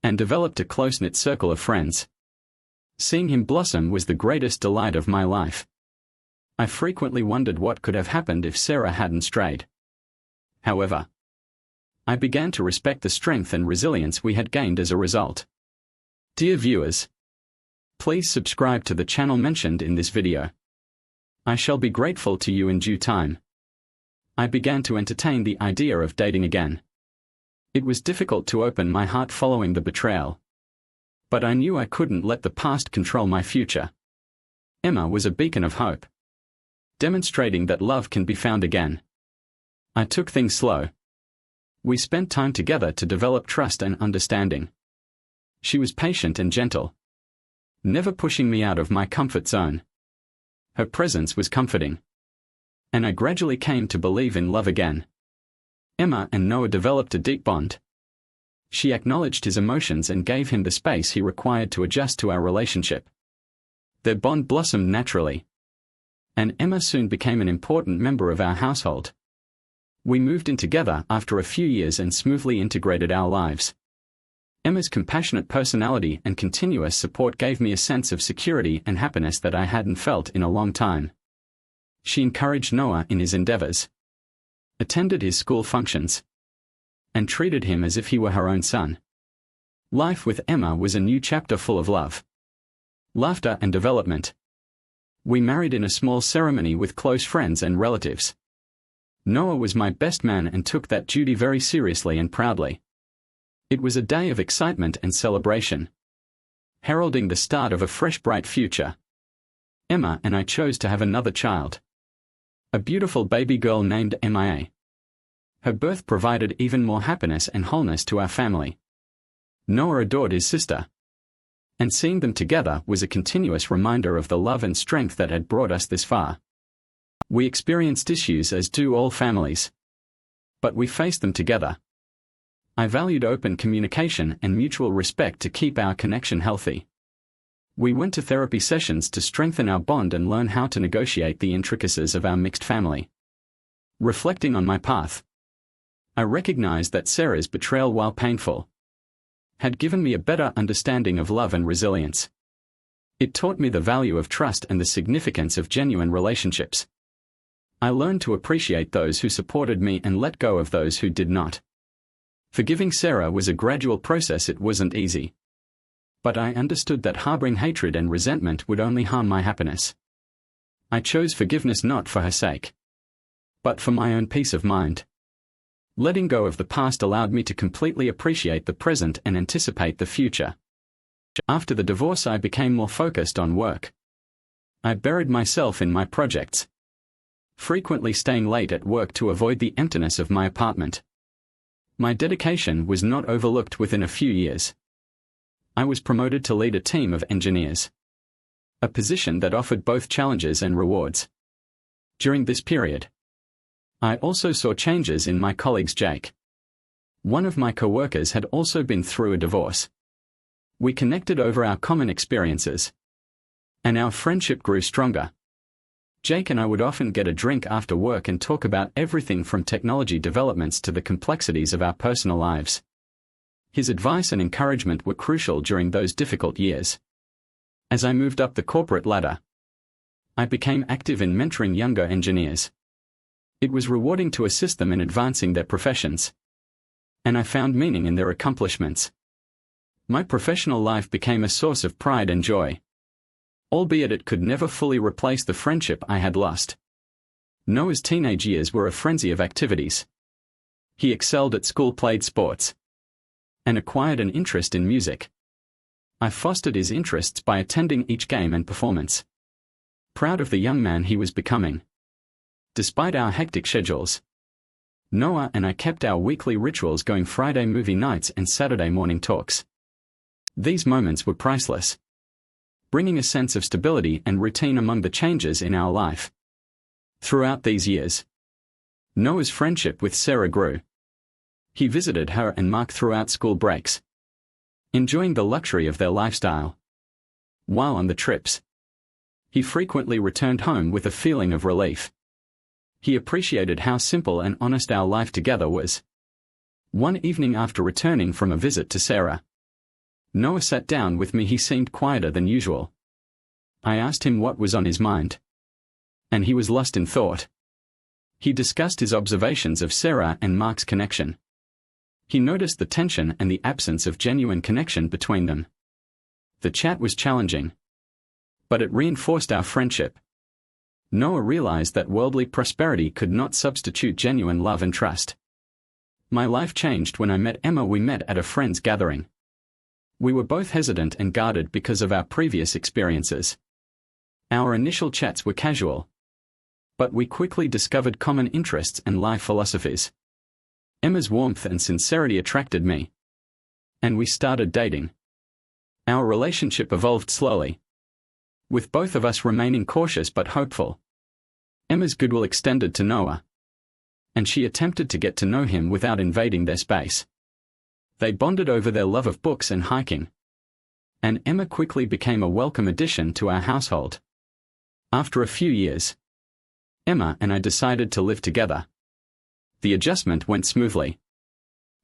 and developed a close-knit circle of friends. Seeing him blossom was the greatest delight of my life. I frequently wondered what could have happened if Sarah hadn't strayed. However, I began to respect the strength and resilience we had gained as a result. Dear viewers, please subscribe to the channel mentioned in this video. I shall be grateful to you in due time. I began to entertain the idea of dating again. It was difficult to open my heart following the betrayal, but I knew I couldn't let the past control my future. Emma was a beacon of hope, demonstrating that love can be found again. I took things slow. We spent time together to develop trust and understanding. She was patient and gentle, never pushing me out of my comfort zone. Her presence was comforting, and I gradually came to believe in love again. Emma and Noah developed a deep bond. She acknowledged his emotions and gave him the space he required to adjust to our relationship. Their bond blossomed naturally, and Emma soon became an important member of our household. We moved in together after a few years and smoothly integrated our lives. Emma's compassionate personality and continuous support gave me a sense of security and happiness that I hadn't felt in a long time. She encouraged Noah in his endeavors, attended his school functions, and treated him as if he were her own son. Life with Emma was a new chapter full of love, laughter and development. We married in a small ceremony with close friends and relatives. Noah was my best man and took that duty very seriously and proudly. It was a day of excitement and celebration, heralding the start of a fresh, bright future. Emma and I chose to have another child, a beautiful baby girl named Mia. Her birth provided even more happiness and wholeness to our family. Noah adored his sister, And seeing them together was a continuous reminder of the love and strength that had brought us this far. We experienced issues as do all families. But we faced them together. I valued open communication and mutual respect to keep our connection healthy. We went to therapy sessions to strengthen our bond and learn how to negotiate the intricacies of our mixed family. Reflecting on my path, I recognized that Sarah's betrayal, while painful, had given me a better understanding of love and resilience. It taught me the value of trust and the significance of genuine relationships. I learned to appreciate those who supported me and let go of those who did not. Forgiving Sarah was a gradual process. It wasn't easy. But I understood that harboring hatred and resentment would only harm my happiness. I chose forgiveness not for her sake, but for my own peace of mind. Letting go of the past allowed me to completely appreciate the present and anticipate the future. After the divorce, I became more focused on work. I buried myself in my projects, frequently staying late at work to avoid the emptiness of my apartment. My dedication was not overlooked. Within a few years, I was promoted to lead a team of engineers, a position that offered both challenges and rewards. During this period, I also saw changes in my colleagues. Jake, one of my co-workers, had also been through a divorce. We connected over our common experiences, and our friendship grew stronger. Jake and I would often get a drink after work and talk about everything from technology developments to the complexities of our personal lives. His advice and encouragement were crucial during those difficult years. As I moved up the corporate ladder, I became active in mentoring younger engineers. It was rewarding to assist them in advancing their professions, and I found meaning in their accomplishments. My professional life became a source of pride and joy, albeit it could never fully replace the friendship I had lost. Noah's teenage years were a frenzy of activities. He excelled at school, played sports, and acquired an interest in music. I fostered his interests by attending each game and performance, proud of the young man he was becoming. Despite our hectic schedules, Noah and I kept our weekly rituals going: Friday movie nights and Saturday morning talks. These moments were priceless, bringing a sense of stability and routine among the changes in our life. Throughout these years, Noah's friendship with Sarah grew. He visited her and Mark throughout school breaks, enjoying the luxury of their lifestyle. While on the trips, he frequently returned home with a feeling of relief. He appreciated how simple and honest our life together was. One evening after returning from a visit to Sarah, Noah sat down with me. He seemed quieter than usual. I asked him what was on his mind, and he was lost in thought. He discussed his observations of Sarah and Mark's connection. He noticed the tension and the absence of genuine connection between them. The chat was challenging, but it reinforced our friendship. Noah realized that worldly prosperity could not substitute genuine love and trust. My life changed when I met Emma. We met at a friend's gathering. We were both hesitant and guarded because of our previous experiences. Our initial chats were casual, but we quickly discovered common interests and life philosophies. Emma's warmth and sincerity attracted me, and we started dating. Our relationship evolved slowly, with both of us remaining cautious but hopeful. Emma's goodwill extended to Noah, and she attempted to get to know him without invading their space. They bonded over their love of books and hiking, and Emma quickly became a welcome addition to our household. After a few years, Emma and I decided to live together. The adjustment went smoothly,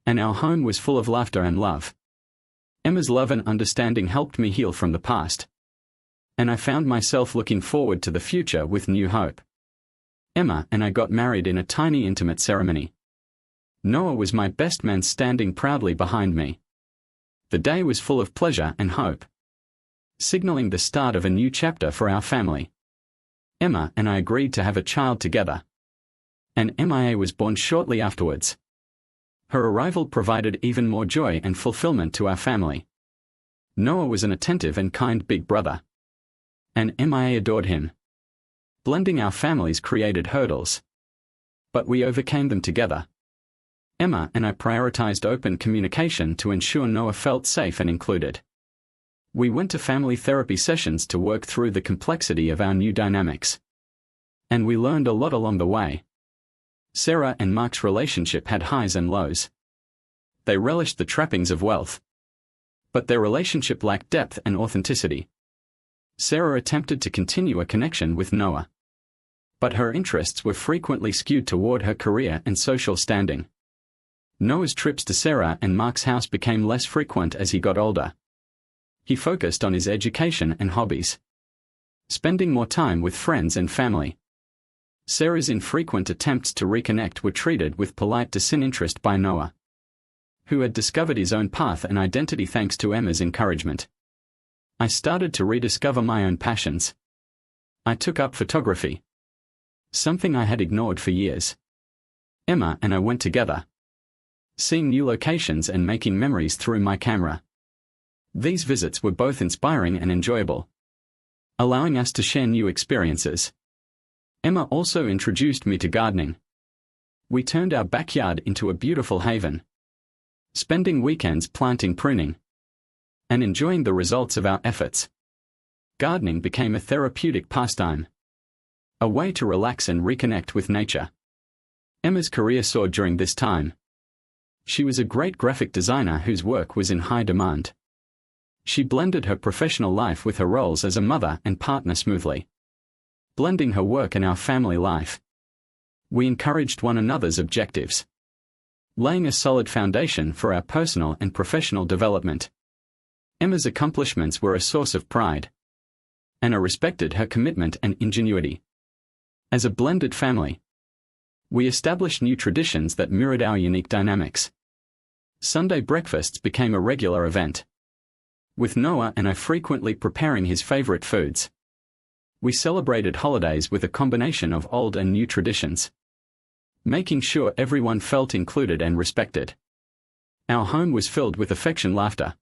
and our home was full of laughter and love. Emma's love and understanding helped me heal from the past, and I found myself looking forward to the future with new hope. Emma and I got married in a tiny, intimate ceremony. Noah was my best man, standing proudly behind me. The day was full of pleasure and hope, signaling the start of a new chapter for our family. Emma and I agreed to have a child together, and MIA was born shortly afterwards. Her arrival provided even more joy and fulfillment to our family. Noah was an attentive and kind big brother, and MIA adored him. Blending our families created hurdles, but we overcame them together. Emma and I prioritized open communication to ensure Noah felt safe and included. We went to family therapy sessions to work through the complexity of our new dynamics. And we learned a lot along the way. Sarah and Mark's relationship had highs and lows. They relished the trappings of wealth. But their relationship lacked depth and authenticity. Sarah attempted to continue a connection with Noah. But her interests were frequently skewed toward her career and social standing. Noah's trips to Sarah and Mark's house became less frequent as he got older. He focused on his education and hobbies, spending more time with friends and family. Sarah's infrequent attempts to reconnect were treated with polite disinterest by Noah, who had discovered his own path and identity thanks to Emma's encouragement. I started to rediscover my own passions. I took up photography, something I had ignored for years. Emma and I went together, seeing new locations and making memories through my camera. These visits were both inspiring and enjoyable, allowing us to share new experiences. Emma also introduced me to gardening. We turned our backyard into a beautiful haven, spending weekends planting, pruning, and enjoying the results of our efforts. Gardening became a therapeutic pastime, a way to relax and reconnect with nature. Emma's career soared during this time. She was a great graphic designer whose work was in high demand. She blended her professional life with her roles as a mother and partner smoothly, blending her work and our family life. We encouraged one another's objectives, laying a solid foundation for our personal and professional development. Emma's accomplishments were a source of pride, and I respected her commitment and ingenuity. As a blended family, we established new traditions that mirrored our unique dynamics. Sunday breakfasts became a regular event, with Noah and I frequently preparing his favorite foods. We celebrated holidays with a combination of old and new traditions, making sure everyone felt included and respected. Our home was filled with affection, laughter,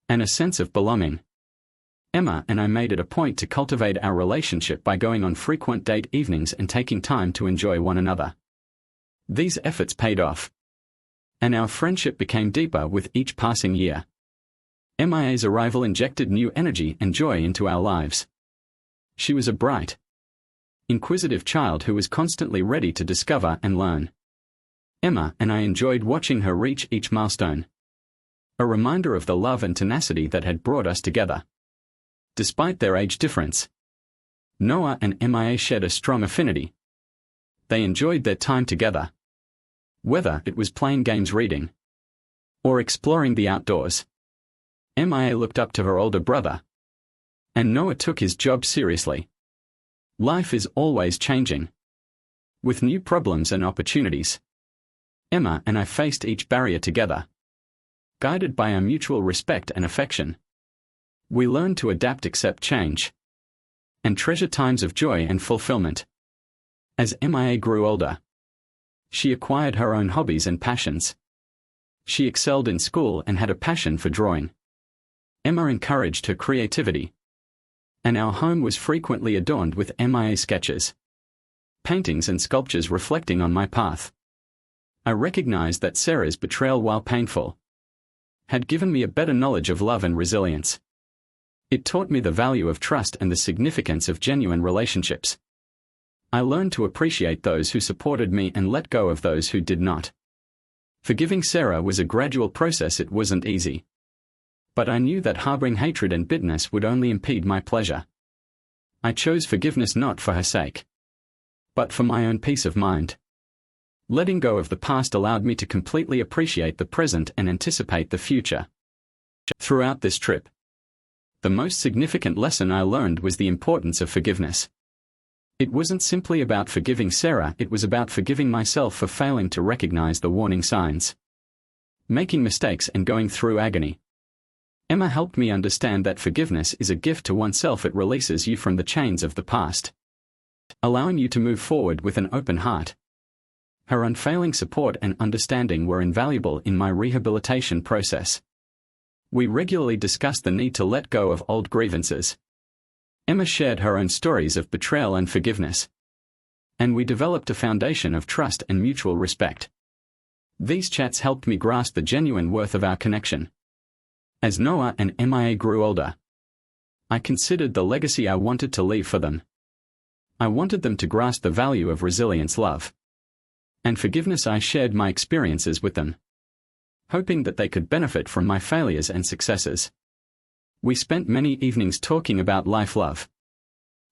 and a sense of belonging. Emma and I made it a point to cultivate our relationship by going on frequent date evenings and taking time to enjoy one another. These efforts paid off, and our friendship became deeper with each passing year. MIA's arrival injected new energy and joy into our lives. She was a bright, inquisitive child who was constantly ready to discover and learn. Emma and I enjoyed watching her reach each milestone, a reminder of the love and tenacity that had brought us together. Despite their age difference, Noah and MIA shared a strong affinity. They enjoyed their time together, whether it was playing games, reading, or exploring the outdoors. MIA looked up to her older brother, and Noah took his job seriously. Life is always changing, with new problems and opportunities. Emma and I faced each barrier together, guided by our mutual respect and affection. We learned to adapt, accept change, and treasure times of joy and fulfillment. As MIA grew older, she acquired her own hobbies and passions. She excelled in school and had a passion for drawing. Emma encouraged her creativity, and our home was frequently adorned with MIA sketches, paintings and sculptures reflecting on my path. I recognized that Sarah's betrayal, while painful, had given me a better knowledge of love and resilience. It taught me the value of trust and the significance of genuine relationships. I learned to appreciate those who supported me and let go of those who did not. Forgiving Sarah was a gradual process. It wasn't easy, but I knew that harboring hatred and bitterness would only impede my pleasure. I chose forgiveness not for her sake, but for my own peace of mind. Letting go of the past allowed me to completely appreciate the present and anticipate the future. Throughout this trip, the most significant lesson I learned was the importance of forgiveness. It wasn't simply about forgiving Sarah, it was about forgiving myself for failing to recognize the warning signs, making mistakes and going through agony. Emma helped me understand that forgiveness is a gift to oneself. It releases you from the chains of the past, allowing you to move forward with an open heart. Her unfailing support and understanding were invaluable in my rehabilitation process. We regularly discussed the need to let go of old grievances. Emma shared her own stories of betrayal and forgiveness, and we developed a foundation of trust and mutual respect. These chats helped me grasp the genuine worth of our connection. As Noah and Mia grew older, I considered the legacy I wanted to leave for them. I wanted them to grasp the value of resilience, love, and forgiveness. I shared my experiences with them, hoping that they could benefit from my failures and successes. We spent many evenings talking about life, love,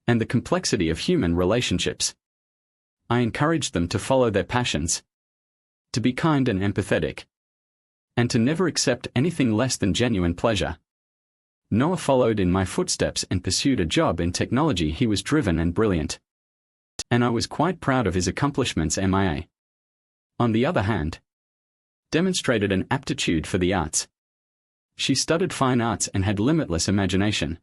and the complexity of human relationships. I encouraged them to follow their passions, to be kind and empathetic, and to never accept anything less than genuine pleasure. Noah followed in my footsteps and pursued a job in technology. He was driven and brilliant, and I was quite proud of his accomplishments. Mia, on the other hand, demonstrated an aptitude for the arts. She studied fine arts and had limitless imagination.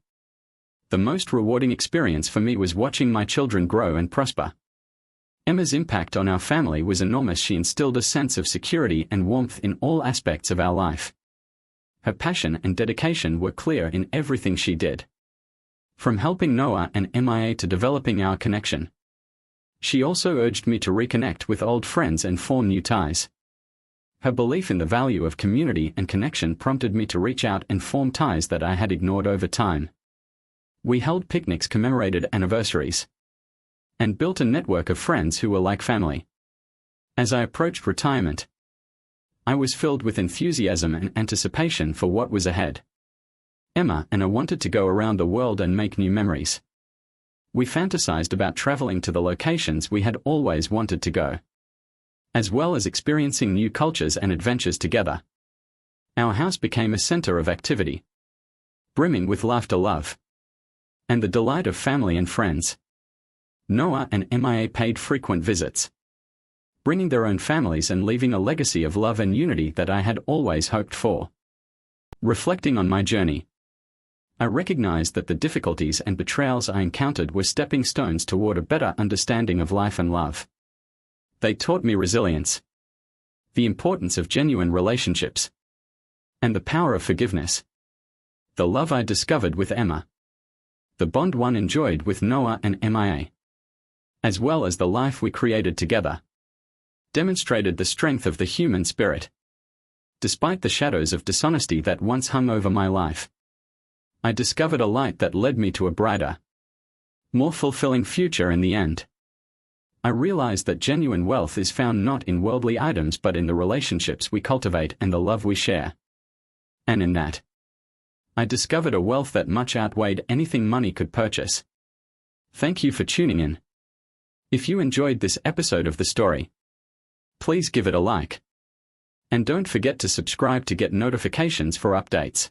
The most rewarding experience for me was watching my children grow and prosper. Emma's impact on our family was enormous. She instilled a sense of security and warmth in all aspects of our life. Her passion and dedication were clear in everything she did. From helping Noah and Mia to developing our connection. She also urged me to reconnect with old friends and form new ties. Her belief in the value of community and connection prompted me to reach out and form ties that I had ignored over time. We held picnics, commemorated anniversaries, and built a network of friends who were like family. As I approached retirement, I was filled with enthusiasm and anticipation for what was ahead. Emma and I wanted to go around the world and make new memories. We fantasized about traveling to the locations we had always wanted to go, as well as experiencing new cultures and adventures together. Our house became a center of activity, brimming with laughter, love, and the delight of family and friends. Noah and Mia paid frequent visits, bringing their own families and leaving a legacy of love and unity that I had always hoped for. Reflecting on my journey, I recognized that the difficulties and betrayals I encountered were stepping stones toward a better understanding of life and love. They taught me resilience, the importance of genuine relationships, and the power of forgiveness. The love I discovered with Emma, the bond one enjoyed with Noah and Mia, as well as the life we created together, demonstrated the strength of the human spirit. Despite the shadows of dishonesty that once hung over my life, I discovered a light that led me to a brighter, more fulfilling future in the end. I realized that genuine wealth is found not in worldly items but in the relationships we cultivate and the love we share. And in that, I discovered a wealth that much outweighed anything money could purchase. Thank you for tuning in. If you enjoyed this episode of the story, please give it a like. And don't forget to subscribe to get notifications for updates.